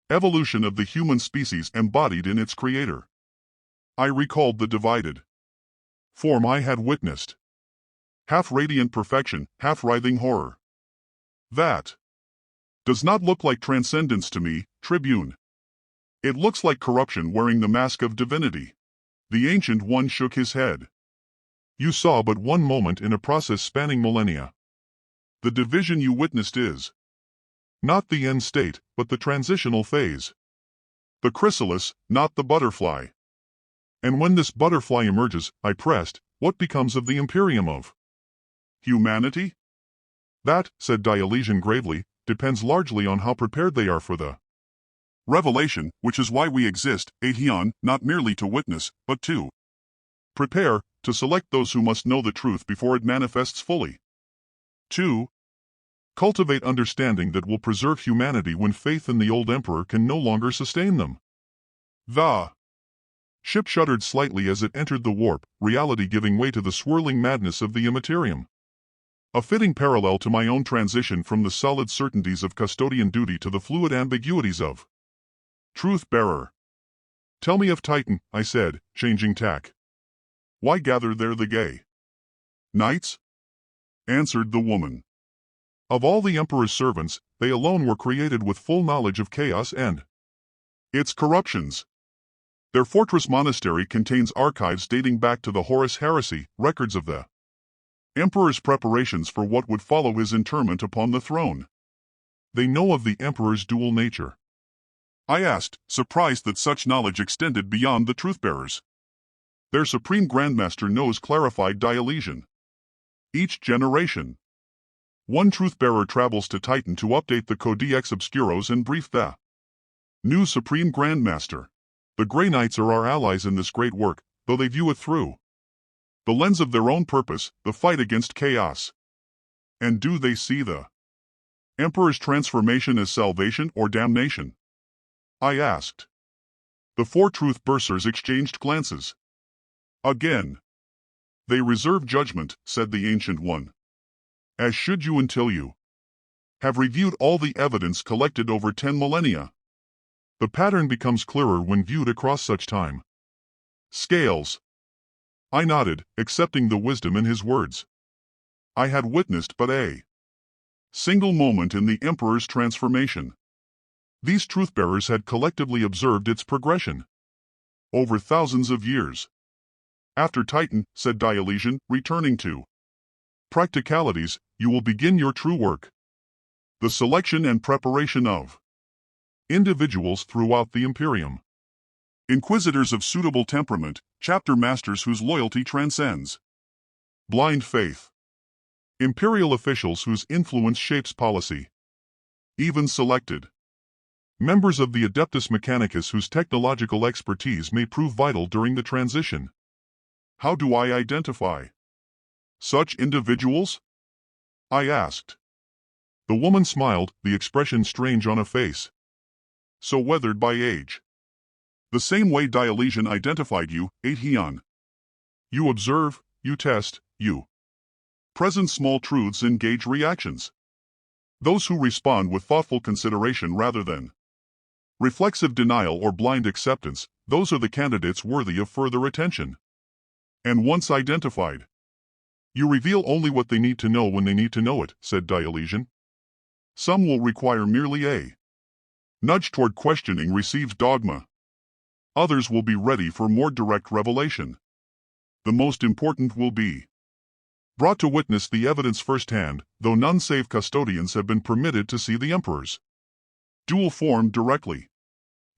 [SPEAKER 1] evolution of the human species embodied in its creator. I recalled the divided form I had witnessed. Half radiant perfection, half writhing horror. That does not look like transcendence to me, Tribune. It looks like corruption wearing the mask of divinity. The Ancient One shook his head. You saw but one moment in a process spanning millennia. The division you witnessed is not the end state, but the transitional phase. The chrysalis, not the butterfly. And when this butterfly emerges, I pressed, what becomes of the Imperium of humanity? That, said Dionysian gravely, depends largely on how prepared they are for the revelation, which is why we exist, Aetion, not merely to witness, but to prepare, to select those who must know the truth before it manifests fully. 2. Cultivate understanding that will preserve humanity when faith in the old Emperor can no longer sustain them. The ship shuddered slightly as it entered the warp, reality giving way to the swirling madness of the Immaterium. A fitting parallel to my own transition from the solid certainties of custodian duty to the fluid ambiguities of truth-bearer. Tell me of Titan, I said, changing tack. Why gather there the gay knights? Answered the woman. Of all the Emperor's servants, they alone were created with full knowledge of chaos and its corruptions. Their fortress monastery contains archives dating back to the Horus heresy, records of the Emperor's preparations for what would follow his interment upon the throne. They know of the Emperor's dual nature. I asked, surprised that such knowledge extended beyond the truth-bearers. Their supreme grandmaster knows, clarified Dionysian. Each generation, one truth-bearer travels to Titan to update the Codex Obscuros and brief the new supreme grandmaster. The Grey Knights are our allies in this great work, though they view it through the lens of their own purpose, the fight against chaos. And do they see the Emperor's transformation as salvation or damnation? I asked. The 4 truth-bearers exchanged glances. Again. They reserve judgment, said the Ancient One. As should you until you have reviewed all the evidence collected over 10 millennia. The pattern becomes clearer when viewed across such time scales. I nodded, accepting the wisdom in his words. I had witnessed but a single moment in the Emperor's transformation. These truth-bearers had collectively observed its progression over thousands of years. After Titan, said Dionysian, returning to practicalities, you will begin your true work. The selection and preparation of individuals throughout the Imperium. Inquisitors of suitable temperament, chapter masters whose loyalty transcends blind faith. Imperial officials whose influence shapes policy. Even selected members of the Adeptus Mechanicus whose technological expertise may prove vital during the transition. How do I identify such individuals? I asked. The woman smiled, the expression strange on a face so weathered by age. The same way Dionysian identified you, Aetion. You observe, you test, you present small truths and gauge reactions. Those who respond with thoughtful consideration rather than reflexive denial or blind acceptance, those are the candidates worthy of further attention. And once identified, you reveal only what they need to know when they need to know it, said Dionysian. Some will require merely a nudge toward questioning received dogma. Others will be ready for more direct revelation. The most important will be brought to witness the evidence firsthand, though none save custodians have been permitted to see the Emperor's dual form directly.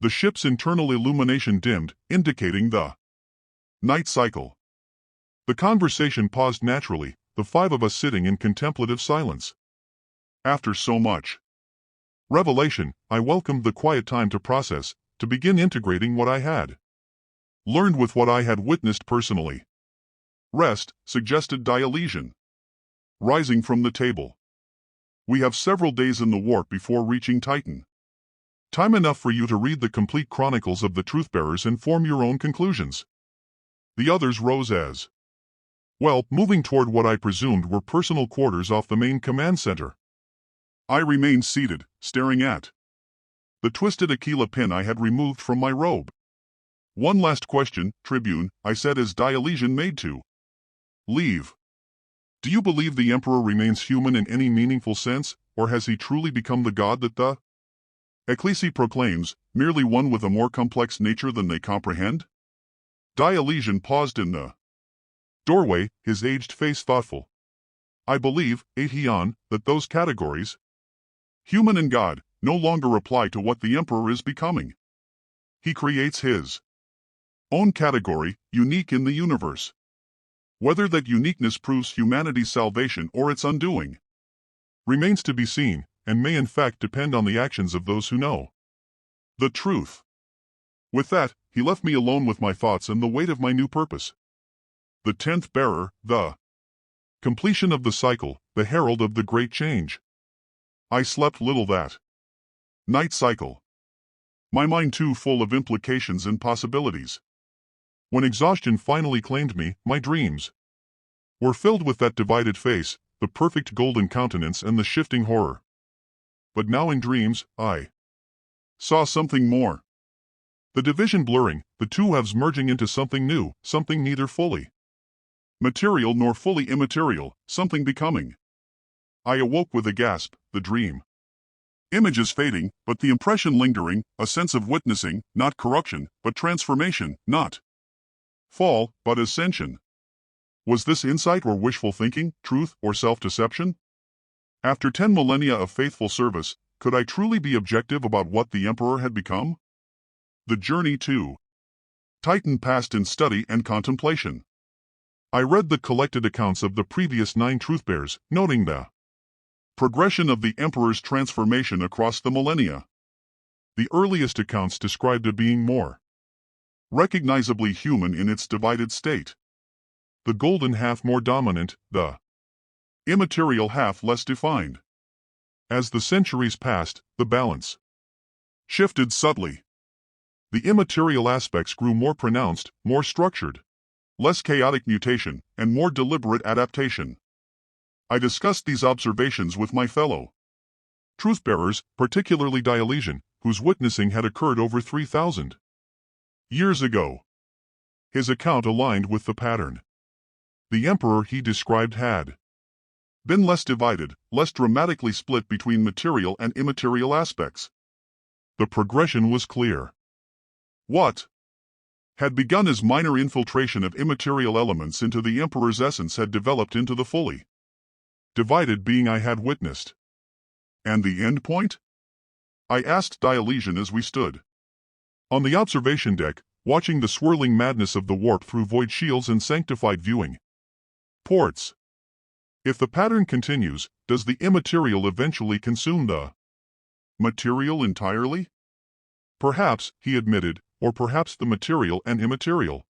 [SPEAKER 1] The ship's internal illumination dimmed, indicating the night cycle. The conversation paused naturally, the five of us sitting in contemplative silence. After so much revelation, I welcomed the quiet time to process, to begin integrating what I had learned with what I had witnessed personally. Rest, suggested Dionysian, rising from the table. We have several days in the warp before reaching Titan. Time enough for you to read the complete chronicles of the Truthbearers and form your own conclusions. The others rose as well, moving toward what I presumed were personal quarters off the main command center. I remained seated, staring at the twisted Aquila pin I had removed from my robe. One last question, Tribune, I said as Dionysian made to leave. Do you believe the Emperor remains human in any meaningful sense, or has he truly become the god that the Ecclesi proclaims, merely one with a more complex nature than they comprehend? Dionysian paused in the doorway, his aged face thoughtful. I believe, Aetion, that those categories, human and god, no longer apply to what the Emperor is becoming. He creates his own category, unique in the universe. Whether that uniqueness proves humanity's salvation or its undoing remains to be seen, and may in fact depend on the actions of those who know the truth. With that, he left me alone with my thoughts and the weight of my new purpose. The 10th bearer, the completion of the cycle, the herald of the great change. I slept little that night cycle. My mind too full of implications and possibilities. When exhaustion finally claimed me, my dreams were filled with that divided face, the perfect golden countenance and the shifting horror. But now in dreams, I saw something more. The division blurring, the two halves merging into something new, something neither fully material nor fully immaterial, something becoming. I awoke with a gasp, the dream images fading, but the impression lingering, a sense of witnessing, not corruption, but transformation, not fall, but ascension. Was this insight or wishful thinking, truth or self-deception? After 10 millennia of faithful service, could I truly be objective about what the Emperor had become? The journey to Titan passed in study and contemplation. I read the collected accounts of the previous 9 truthbearers, noting the progression of the Emperor's transformation across the millennia. The earliest accounts described a being more recognizably human in its divided state. The golden half more dominant, the immaterial half less defined. As the centuries passed, the balance shifted subtly. The immaterial aspects grew more pronounced, more structured, less chaotic mutation, and more deliberate adaptation. I discussed these observations with my fellow truthbearers, particularly Dionysian, whose witnessing had occurred over 3,000 years ago. His account aligned with the pattern. The Emperor he described had been less divided, less dramatically split between material and immaterial aspects. The progression was clear. What had begun as minor infiltration of immaterial elements into the Emperor's essence had developed into the fully divided being I had witnessed. And the end point? I asked Dionysian as we stood on the observation deck, watching the swirling madness of the warp through void shields and sanctified viewing ports. If the pattern continues, does the immaterial eventually consume the material entirely? Perhaps, he admitted, or perhaps the material and immaterial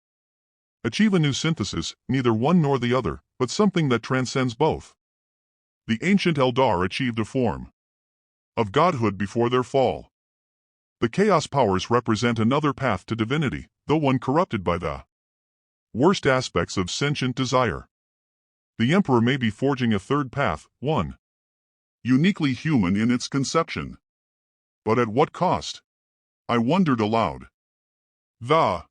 [SPEAKER 1] achieve a new synthesis, neither one nor the other, but something that transcends both. The ancient Eldar achieved a form of godhood before their fall. The chaos powers represent another path to divinity, though one corrupted by the worst aspects of sentient desire. The Emperor may be forging a third path, one uniquely human in its conception. But at what cost? I wondered aloud. The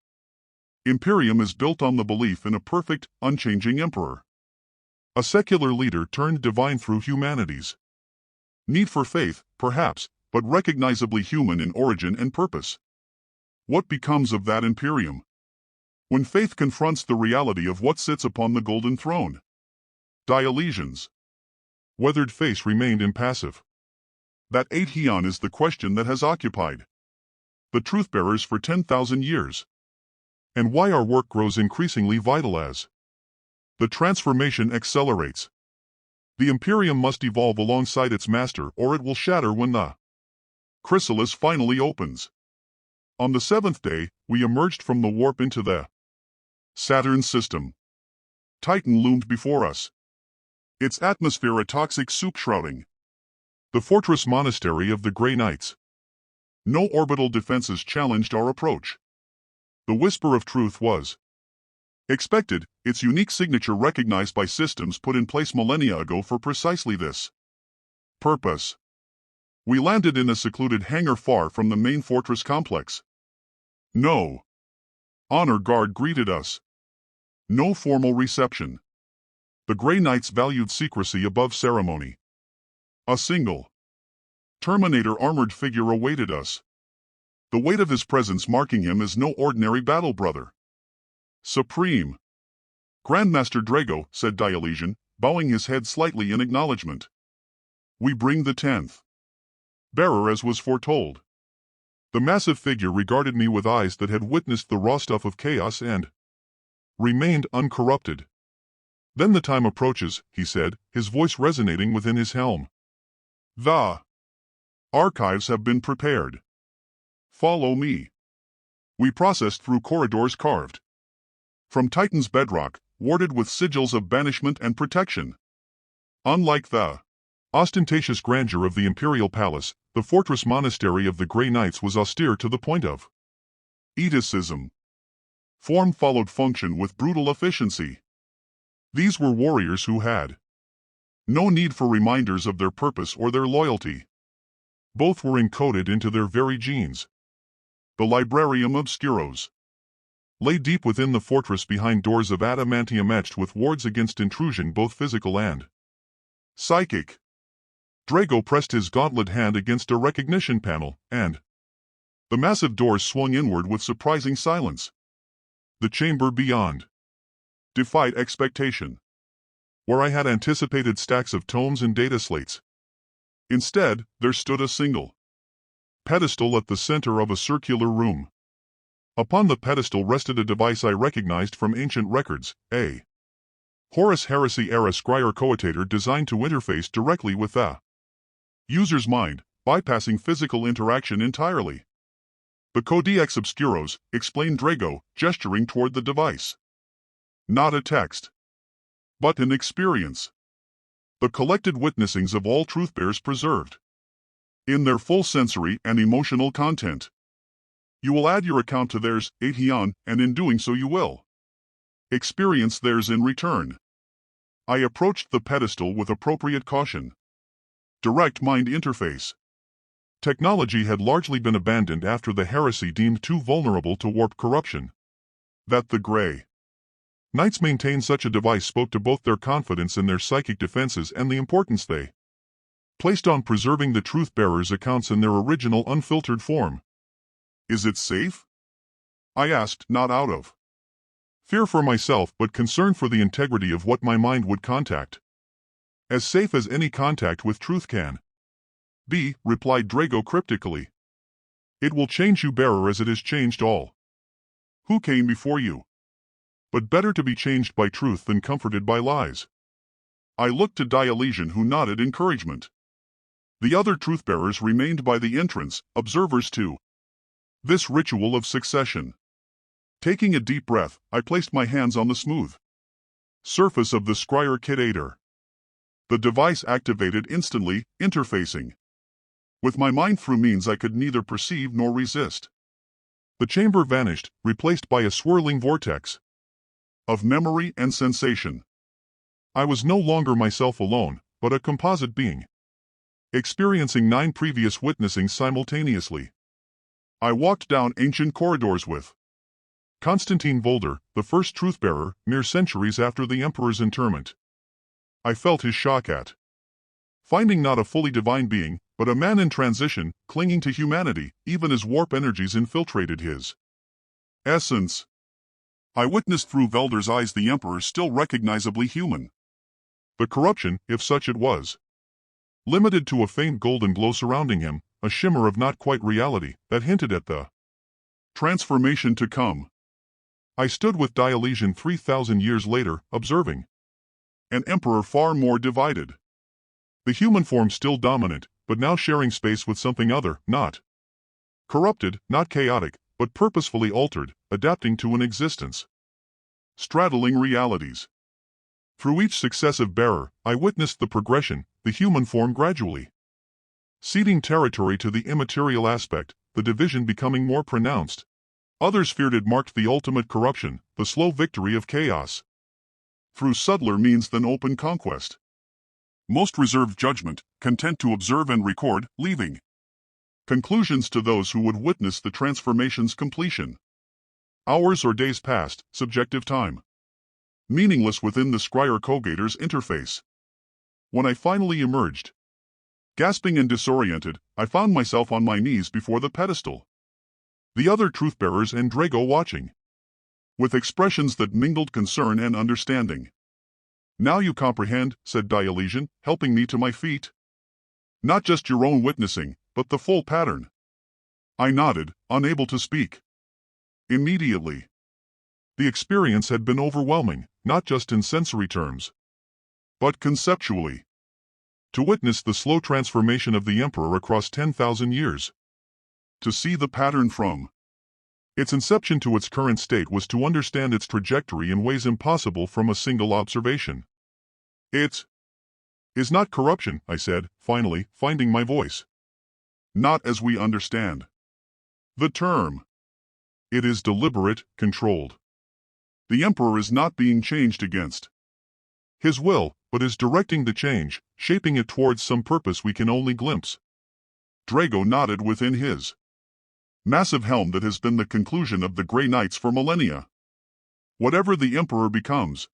[SPEAKER 1] Imperium is built on the belief in a perfect, unchanging Emperor. A secular leader turned divine through humanity's need for faith, perhaps, but recognizably human in origin and purpose. What becomes of that Imperium when faith confronts the reality of what sits upon the golden throne? Dionysian's weathered face remained impassive. That Aeon is the question that has occupied the truth-bearers for 10,000 years. And why our work grows increasingly vital as the transformation accelerates. The Imperium must evolve alongside its master or it will shatter when the chrysalis finally opens. On the 7th day, we emerged from the warp into the Saturn system. Titan loomed before us, its atmosphere a toxic soup shrouding the fortress monastery of the Grey Knights. No orbital defenses challenged our approach. The whisper of truth was expected, its unique signature recognized by systems put in place millennia ago for precisely this purpose. We landed in a secluded hangar far from the main fortress complex. No honor guard greeted us. No formal reception. The Grey Knights valued secrecy above ceremony. A single Terminator armored figure awaited us, the weight of his presence marking him as no ordinary battle brother. Supreme Grandmaster Drago, said Dionysian, bowing his head slightly in acknowledgement. We bring the 10th bearer as was foretold. The massive figure regarded me with eyes that had witnessed the raw stuff of chaos and remained uncorrupted. Then the time approaches, he said, his voice resonating within his helm. The archives have been prepared. Follow me. We processed through corridors carved from Titan's bedrock, warded with sigils of banishment and protection. Unlike the ostentatious grandeur of the imperial palace, the fortress monastery of the Grey Knights was austere to the point of eaticism. Form followed function with brutal efficiency. These were warriors who had no need for reminders of their purpose or their loyalty. Both were encoded into their very genes. The Librarium Obscuros lay deep within the fortress behind doors of adamantium etched with wards against intrusion both physical and psychic. Drago pressed his gauntlet hand against a recognition panel, and the massive doors swung inward with surprising silence. The chamber beyond defied expectation. Where I had anticipated stacks of tomes and data slates, instead, there stood a single pedestal at the center of a circular room. Upon the pedestal rested a device I recognized from ancient records, a Horus Heresy-era scryer coetator designed to interface directly with the user's mind, bypassing physical interaction entirely. The Codex Obscuros, explained Drago, gesturing toward the device. Not a text, but an experience. The collected witnessings of all truth-bearers preserved in their full sensory and emotional content. You will add your account to theirs, Aeon, and in doing so you will experience theirs in return. I approached the pedestal with appropriate caution. Direct mind interface. Technology had largely been abandoned after the heresy deemed too vulnerable to warp corruption. That the Grey Knights maintained such a device spoke to both their confidence in their psychic defenses and the importance they placed on preserving the truth-bearers' accounts in their original unfiltered form. "Is it safe?" I asked, not out of fear for myself but concern for the integrity of what my mind would contact. "As safe as any contact with truth can be," replied Drago cryptically. "It will change you, bearer, as it has changed all who came before you. But better to be changed by truth than comforted by lies." I looked to Dionysian, who nodded encouragement. The other truth-bearers remained by the entrance, observers to this ritual of succession. Taking a deep breath, I placed my hands on the smooth surface of the Scryer Kidator. The device activated instantly, interfacing with my mind through means I could neither perceive nor resist. The chamber vanished, replaced by a swirling vortex of memory and sensation. I was no longer myself alone, but a composite being, experiencing 9 previous witnessings simultaneously. I walked down ancient corridors with Constantine Volder, the first truth-bearer, mere centuries after the Emperor's interment. I felt his shock at finding not a fully divine being, but a man in transition, clinging to humanity, even as warp energies infiltrated his essence. I witnessed through Velder's eyes the Emperor still recognizably human. The corruption, if such it was, limited to a faint golden glow surrounding him, a shimmer of not quite reality, that hinted at the transformation to come. I stood with Dionysian 3,000 years later, observing an emperor far more divided. The human form still dominant, but now sharing space with something other, not corrupted, not chaotic, but purposefully altered, adapting to an existence straddling realities. Through each successive bearer, I witnessed the progression, the human form gradually ceding territory to the immaterial aspect, the division becoming more pronounced. Others feared it marked the ultimate corruption, the slow victory of chaos through subtler means than open conquest. Most reserved judgment, content to observe and record, leaving conclusions to those who would witness the transformation's completion. Hours or days passed, subjective time, meaningless within the Scryer Kogator's interface. When I finally emerged, gasping and disoriented, I found myself on my knees before the pedestal. The other truth-bearers and Drago watching, with expressions that mingled concern and understanding. "Now you comprehend," said Dionysian, helping me to my feet. "Not just your own witnessing, but the full pattern." I nodded, unable to speak. Immediately, the experience had been overwhelming, not just in sensory terms, but conceptually. To witness the slow transformation of the Emperor across 10,000 years. To see the pattern from its inception to its current state was to understand its trajectory in ways impossible from a single observation. "It is not corruption," I said, finally, finding my voice. "Not as we understand the term. It is deliberate, controlled. The Emperor is not being changed against his will, but is directing the change, shaping it towards some purpose we can only glimpse." Drago nodded within his massive helm that has been the conclusion of the Grey Knights for millennia. "Whatever the Emperor becomes,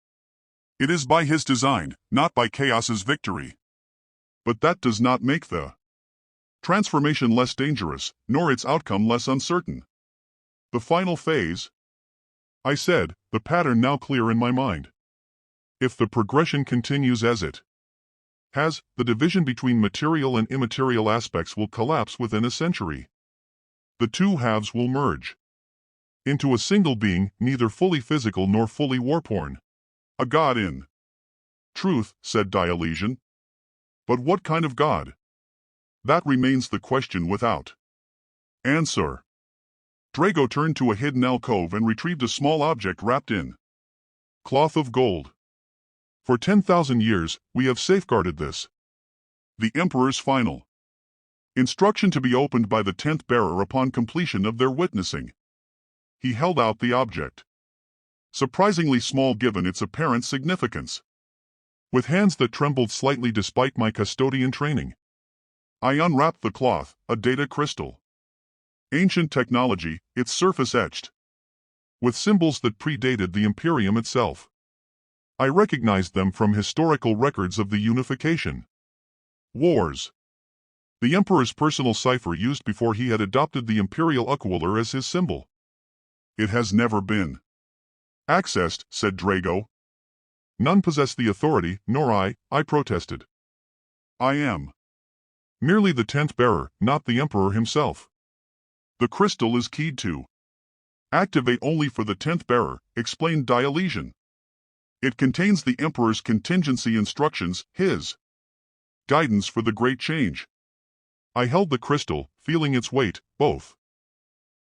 [SPEAKER 1] it is by his design, not by chaos's victory. But that does not make the transformation less dangerous, nor its outcome less uncertain. The final phase," I said, the pattern now clear in my mind. "If the progression continues as it has, the division between material and immaterial aspects will collapse within a century. The two halves will merge into a single being, neither fully physical nor fully warporn. A god in truth," said Dionysian. "But what kind of god? That remains the question without answer." Drago turned to a hidden alcove and retrieved a small object wrapped in cloth of gold. "For 10,000 years, we have safeguarded this. The Emperor's final instruction to be opened by the 10th bearer upon completion of their witnessing." He held out the object, surprisingly small given its apparent significance. With hands that trembled slightly despite my custodian training, I unwrapped the cloth, a data crystal. Ancient technology, its surface etched with symbols that predated the Imperium itself. I recognized them from historical records of the unification wars. The Emperor's personal cipher used before he had adopted the Imperial Aquilor as his symbol. It has never been accessed, said Drago. None possess the authority, nor I protested. I am merely the 10th bearer, not the Emperor himself. The crystal is keyed to activate only for the 10th bearer, explained Dionysian. It contains the Emperor's contingency instructions, his guidance for the Great Change. I held the crystal, feeling its weight, both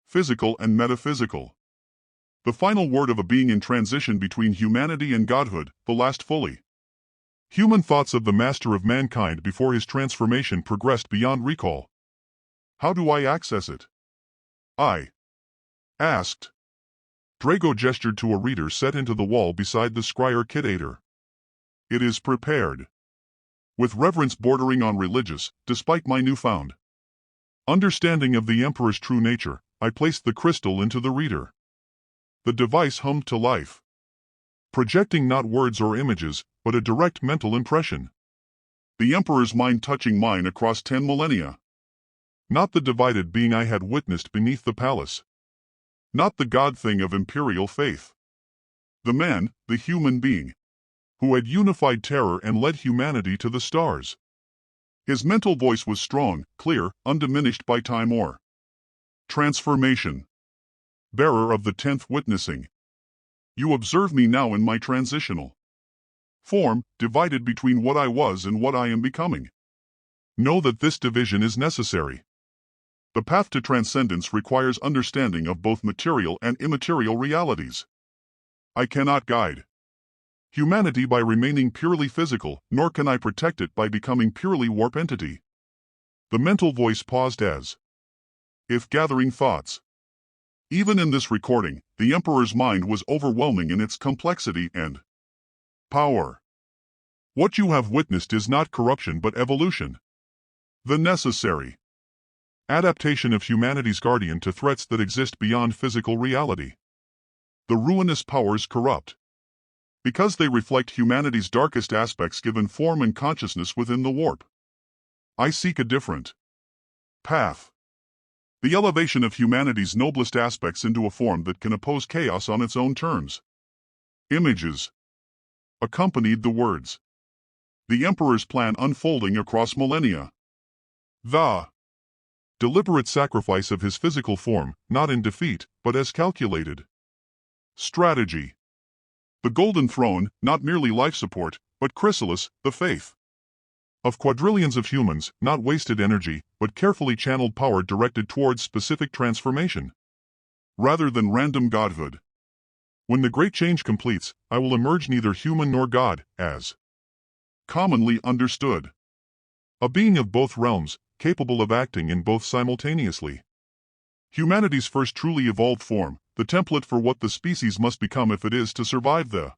[SPEAKER 1] physical and metaphysical. The final word of a being in transition between humanity and godhood, the last fully human thoughts of the master of mankind before his transformation progressed beyond recall. How do I access it? I asked. Drago gestured to a reader set into the wall beside the scryer Kidator. It is prepared with reverence bordering on religious, despite my newfound understanding of the Emperor's true nature. I placed the crystal into the reader. The device hummed to life, projecting not words or images, but a direct mental impression. The Emperor's mind touching mine across 10 millennia. Not the divided being I had witnessed beneath the palace. Not the God thing of imperial faith. The man, the human being, who had unified terror and led humanity to the stars. His mental voice was strong, clear, undiminished by time or transformation. Bearer of the 10th witnessing. You observe me now in my transitional form, divided between what I was and what I am becoming. Know that this division is necessary. The path to transcendence requires understanding of both material and immaterial realities. I cannot guide humanity by remaining purely physical, nor can I protect it by becoming purely warp entity. The mental voice paused as if gathering thoughts. Even in this recording, the Emperor's mind was overwhelming in its complexity and power. What you have witnessed is not corruption but evolution. The necessary adaptation of humanity's guardian to threats that exist beyond physical reality. The ruinous powers corrupt because they reflect humanity's darkest aspects given form and consciousness within the warp. I seek a different path. The elevation of humanity's noblest aspects into a form that can oppose chaos on its own terms. Images accompanied the words. The Emperor's plan unfolding across millennia. The deliberate sacrifice of his physical form, not in defeat, but as calculated strategy. The golden throne, not merely life support, but chrysalis, the faith of quadrillions of humans, not wasted energy, but carefully channeled power directed towards specific transformation, rather than random godhood. When the great change completes, I will emerge neither human nor god, as commonly understood. A being of both realms, capable of acting in both simultaneously. Humanity's first truly evolved form, the template for what the species must become if it is to survive the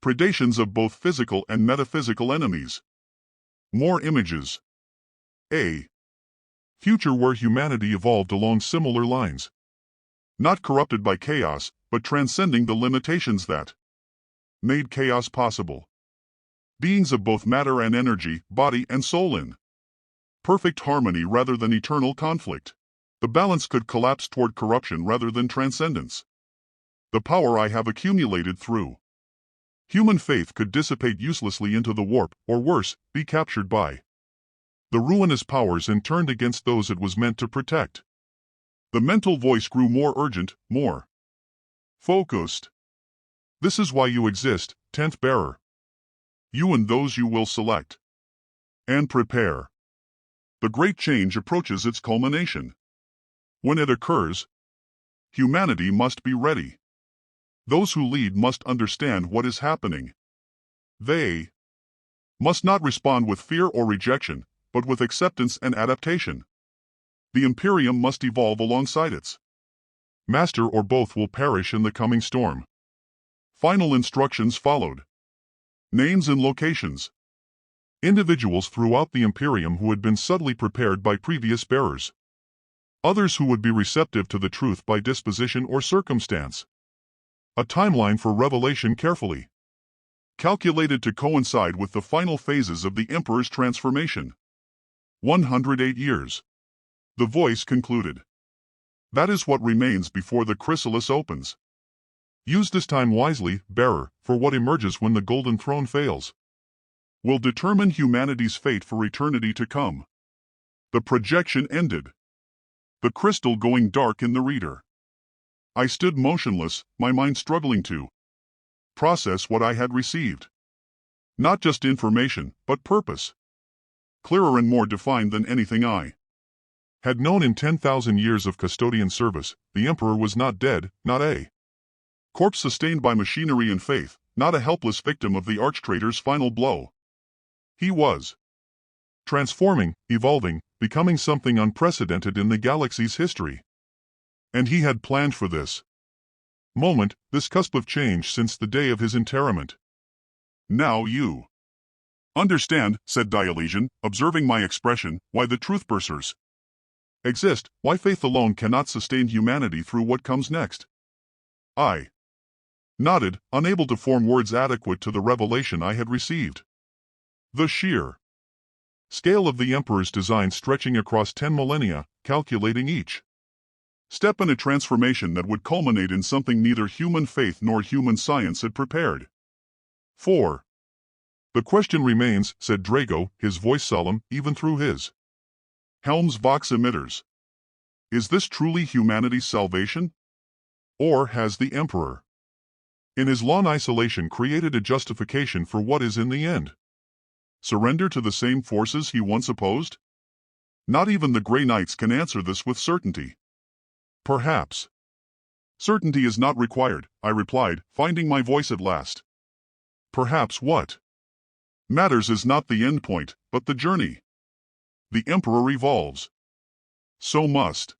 [SPEAKER 1] predations of both physical and metaphysical enemies. More images. A future where humanity evolved along similar lines. Not corrupted by chaos, but transcending the limitations that made chaos possible. Beings of both matter and energy, body and soul in perfect harmony rather than eternal conflict. The balance could collapse toward corruption rather than transcendence. The power I have accumulated through human faith could dissipate uselessly into the warp, or worse, be captured by the ruinous powers and turned against those it was meant to protect. The mental voice grew more urgent, more focused. This is why you exist, 10th bearer. You and those you will select. And prepare. The great change approaches its culmination. When it occurs, humanity must be ready. Those who lead must understand what is happening. They must not respond with fear or rejection, but with acceptance and adaptation. The Imperium must evolve alongside its master, or both will perish in the coming storm. Final instructions followed. Names and locations. Individuals throughout the Imperium who had been subtly prepared by previous bearers. Others who would be receptive to the truth by disposition or circumstance. A timeline for revelation carefully calculated to coincide with the final phases of the Emperor's transformation. 108 years. The voice concluded. That is what remains before the chrysalis opens. Use this time wisely, bearer, for what emerges when the golden throne fails will determine humanity's fate for eternity to come. The projection ended. The crystal going dark in the reader. I stood motionless, my mind struggling to process what I had received. Not just information, but purpose. Clearer and more defined than anything I had known in 10,000 years of custodian service. The Emperor was not dead, not a corpse sustained by machinery and faith, not a helpless victim of the archtraitor's final blow. He was transforming, evolving, becoming something unprecedented in the galaxy's history. And he had planned for this moment, this cusp of change since the day of his interment. Now you understand, said Dionysian, observing my expression, why the truth-bursers exist, why faith alone cannot sustain humanity through what comes next. I nodded, unable to form words adequate to the revelation I had received. The sheer scale of the Emperor's design stretching across 10 millennia, calculating each step in a transformation that would culminate in something neither human faith nor human science had prepared for. The question remains, said Drago, his voice solemn, even through his helm's vox emitters. Is this truly humanity's salvation? Or has the Emperor, in his long isolation, created a justification for what is in the end? Surrender to the same forces he once opposed? Not even the Grey Knights can answer this with certainty. Perhaps. Certainty is not required, I replied, finding my voice at last. Perhaps what matters is not the end point, but the journey. The Emperor evolves. So must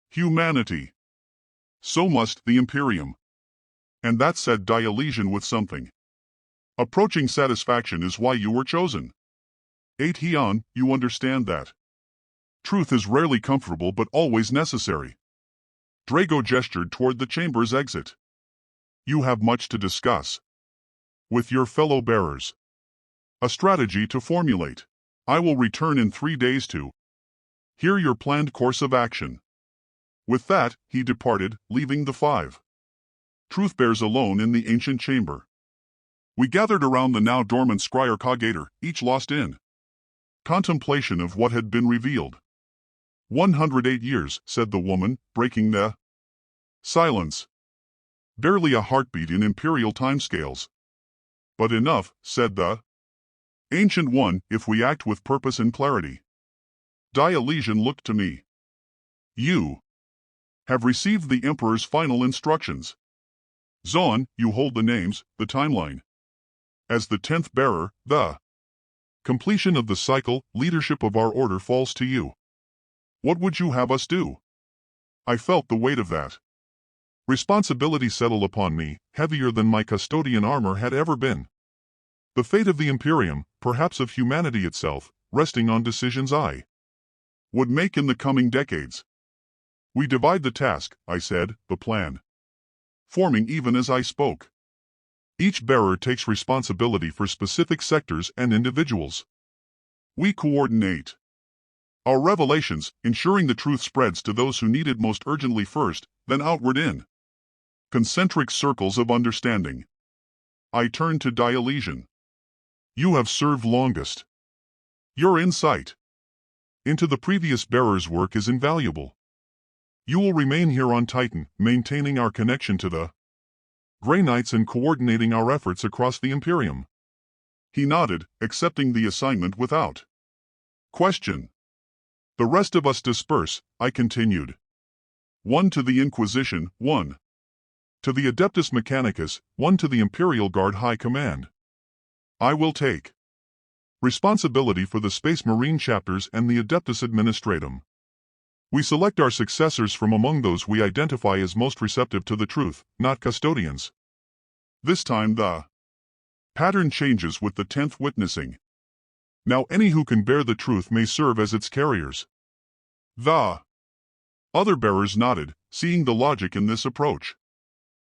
[SPEAKER 1] humanity. So must the Imperium. And that, said Dionysian with something approaching satisfaction, is why you were chosen. Aetion, you understand that truth is rarely comfortable but always necessary. Drago gestured toward the chamber's exit. You have much to discuss with your fellow bearers. A strategy to formulate. I will return in 3 days to hear your planned course of action. With that, he departed, leaving the 5 truth-bearers alone in the ancient chamber. We gathered around the now dormant scryer Coggator, each lost in contemplation of what had been revealed. 108 years, said the woman, breaking the silence. Barely a heartbeat in imperial timescales. But enough, said the Ancient One, if we act with purpose and clarity. Dionysian looked to me. You have received the Emperor's final instructions. Zon, you hold the names, the timeline. As the 10th bearer, the completion of the cycle, leadership of our order falls to you. What would you have us do? I felt the weight of that responsibility settle upon me, heavier than my custodian armor had ever been. The fate of the Imperium, perhaps of humanity itself, resting on decisions I would make in the coming decades. We divide the task, I said, the plan forming even as I spoke. Each bearer takes responsibility for specific sectors and individuals. We coordinate our revelations, ensuring the truth spreads to those who need it most urgently first, then outward in concentric circles of understanding. I turned to Dionysian. You have served longest. Your insight into the previous bearer's work is invaluable. You will remain here on Titan, maintaining our connection to the Grey Knights and coordinating our efforts across the Imperium. He nodded, accepting the assignment without question. The rest of us disperse, I continued. 1 to the Inquisition, 1 to the Adeptus Mechanicus, 1 to the Imperial Guard High Command. I will take responsibility for the Space Marine chapters and the Adeptus Administratum. We select our successors from among those we identify as most receptive to the truth, not custodians. This time the pattern changes with the 10th witnessing. Now any who can bear the truth may serve as its carriers. The other bearers nodded, seeing the logic in this approach.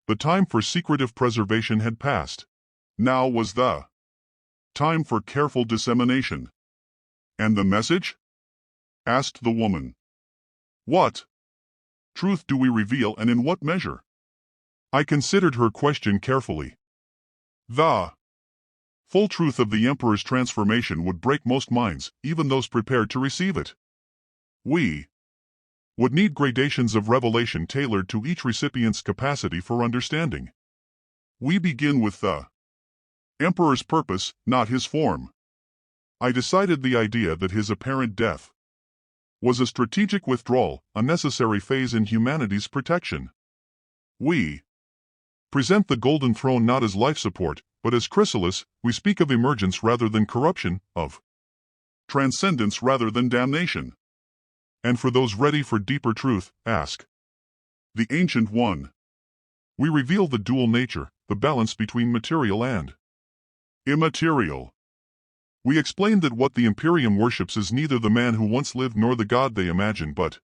[SPEAKER 1] The time for secretive preservation had passed. Now was the time for careful dissemination. And the message? Asked the woman. What truth do we reveal, and in what measure? I considered her question carefully. The full truth of the Emperor's transformation would break most minds, even those prepared to receive it. We would need gradations of revelation tailored to each recipient's capacity for understanding. We begin with the Emperor's purpose, not his form. I decided the idea that his apparent death was a strategic withdrawal, a necessary phase in humanity's protection. We present the Golden Throne not as life support, but as chrysalis. We speak of emergence rather than corruption, of transcendence rather than damnation. And for those ready for deeper truth, ask the Ancient One. We reveal the dual nature, the balance between material and immaterial. We explain that what the Imperium worships is neither the man who once lived nor the god they imagine, but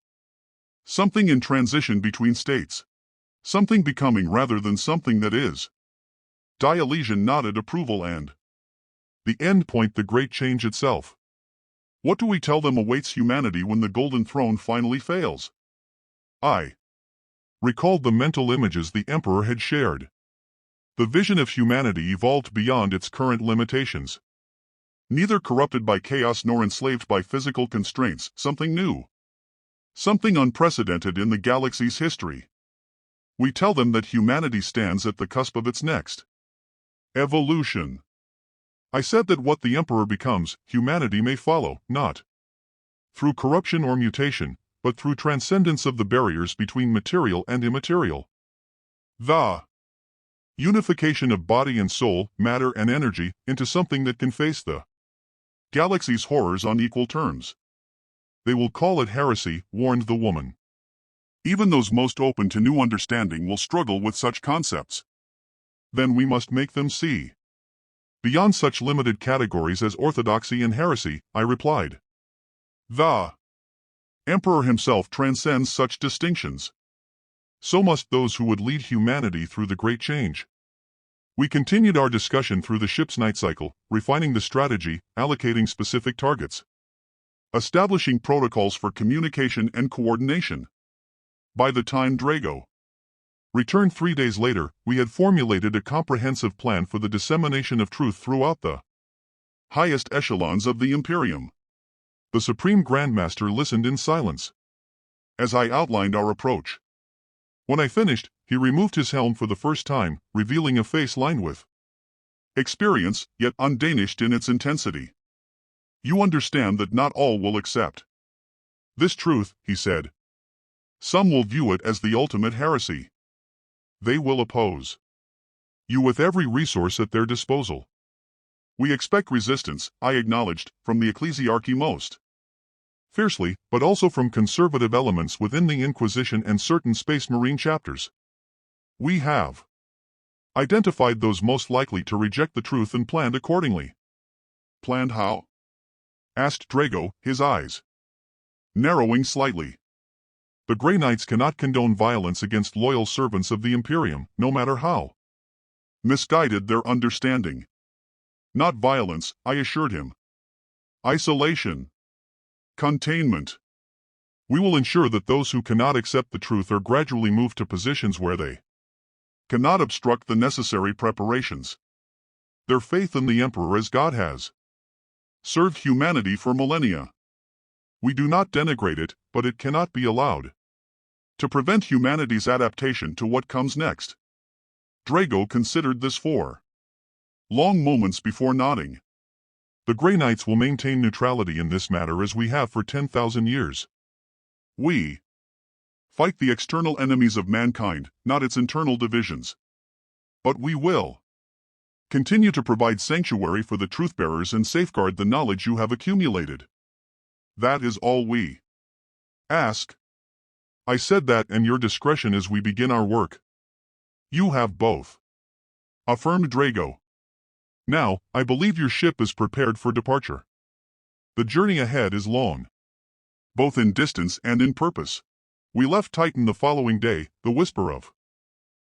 [SPEAKER 1] something in transition between states. Something becoming rather than something that is. Dionysian nodded approval, and the end point, the great change itself. What do we tell them awaits humanity when the Golden Throne finally fails? I recalled the mental images the Emperor had shared. The vision of humanity evolved beyond its current limitations. Neither corrupted by chaos nor enslaved by physical constraints, something new. Something unprecedented in the galaxy's history. We tell them that humanity stands at the cusp of its next evolution. I said that what the Emperor becomes, humanity may follow, not through corruption or mutation, but through transcendence of the barriers between material and immaterial. The unification of body and soul, matter and energy, into something that can face the galaxy's horrors on equal terms. They will call it heresy, warned the woman. Even those most open to new understanding will struggle with such concepts. Then we must make them see beyond such limited categories as orthodoxy and heresy, I replied. The Emperor himself transcends such distinctions. So must those who would lead humanity through the great change. We continued our discussion through the ship's night cycle, refining the strategy, allocating specific targets, establishing protocols for communication and coordination. By the time Drago returned 3 days later, we had formulated a comprehensive plan for the dissemination of truth throughout the highest echelons of the Imperium. The Supreme Grandmaster listened in silence as I outlined our approach. When I finished, he removed his helm for the first time, revealing a face lined with experience, yet undanished in its intensity. You understand that not all will accept this truth, he said. Some will view it as the ultimate heresy. They will oppose you with every resource at their disposal. We expect resistance, I acknowledged, from the ecclesiarchy most fiercely, but also from conservative elements within the Inquisition and certain Space Marine chapters. We have identified those most likely to reject the truth and planned accordingly. Planned how? Asked Drago, his eyes narrowing slightly. The Grey Knights cannot condone violence against loyal servants of the Imperium, no matter how misguided their understanding. Not violence, I assured him. Isolation. Containment. We will ensure that those who cannot accept the truth are gradually moved to positions where they cannot obstruct the necessary preparations. Their faith in the Emperor as God has served humanity for millennia. We do not denigrate it, but it cannot be allowed to prevent humanity's adaptation to what comes next. Drago considered this for long moments before nodding. The Grey Knights will maintain neutrality in this matter as we have for 10,000 years. We fight the external enemies of mankind, not its internal divisions. But we will continue to provide sanctuary for the truth-bearers and safeguard the knowledge you have accumulated. That is all we ask. I said that, and your discretion as we begin our work. You have both, affirmed Drago. Now, I believe your ship is prepared for departure. The journey ahead is long, both in distance and in purpose. We left Titan the following day, the whisper of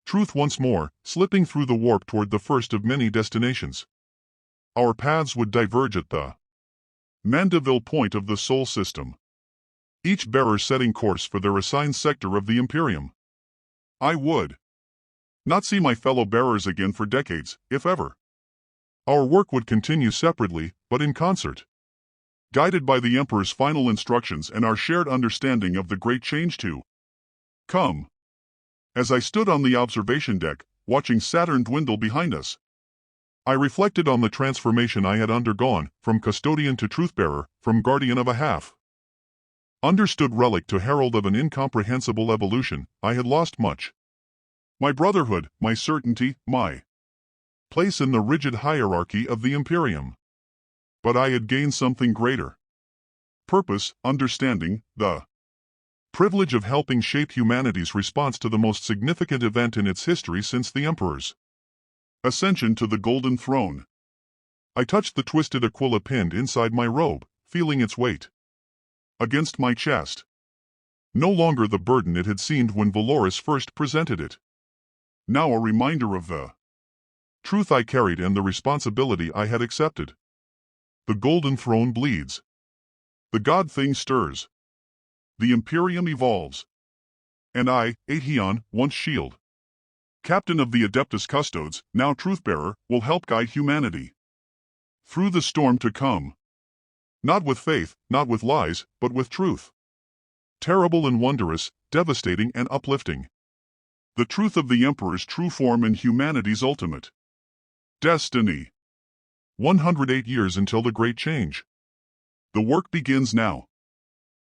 [SPEAKER 1] truth once more, slipping through the warp toward the first of many destinations. Our paths would diverge at the Mandeville point of the Sol system, each bearer setting course for their assigned sector of the Imperium. I would not see my fellow bearers again for decades, if ever. Our work would continue separately, but in concert, guided by the Emperor's final instructions and our shared understanding of the great change to come. As I stood on the observation deck, watching Saturn dwindle behind us, I reflected on the transformation I had undergone, from custodian to truthbearer, from guardian of a half understood relic to herald of an incomprehensible evolution. I had lost much. My brotherhood, my certainty, my place in the rigid hierarchy of the Imperium. But I had gained something greater. Purpose, understanding, the privilege of helping shape humanity's response to the most significant event in its history since the Emperor's ascension to the Golden Throne. I touched the twisted Aquila pinned inside my robe, feeling its weight against my chest. No longer the burden it had seemed when Valoris first presented it. Now a reminder of the truth I carried and the responsibility I had accepted. The Golden Throne bleeds. The God Thing stirs. The Imperium evolves. And I, Aetion, once Shield Captain of the Adeptus Custodes, now Truthbearer, will help guide humanity through the storm to come. Not with faith, not with lies, but with truth. Terrible and wondrous, devastating and uplifting. The truth of the Emperor's true form and humanity's ultimate destiny. 108 years until the Great Change. The work begins now.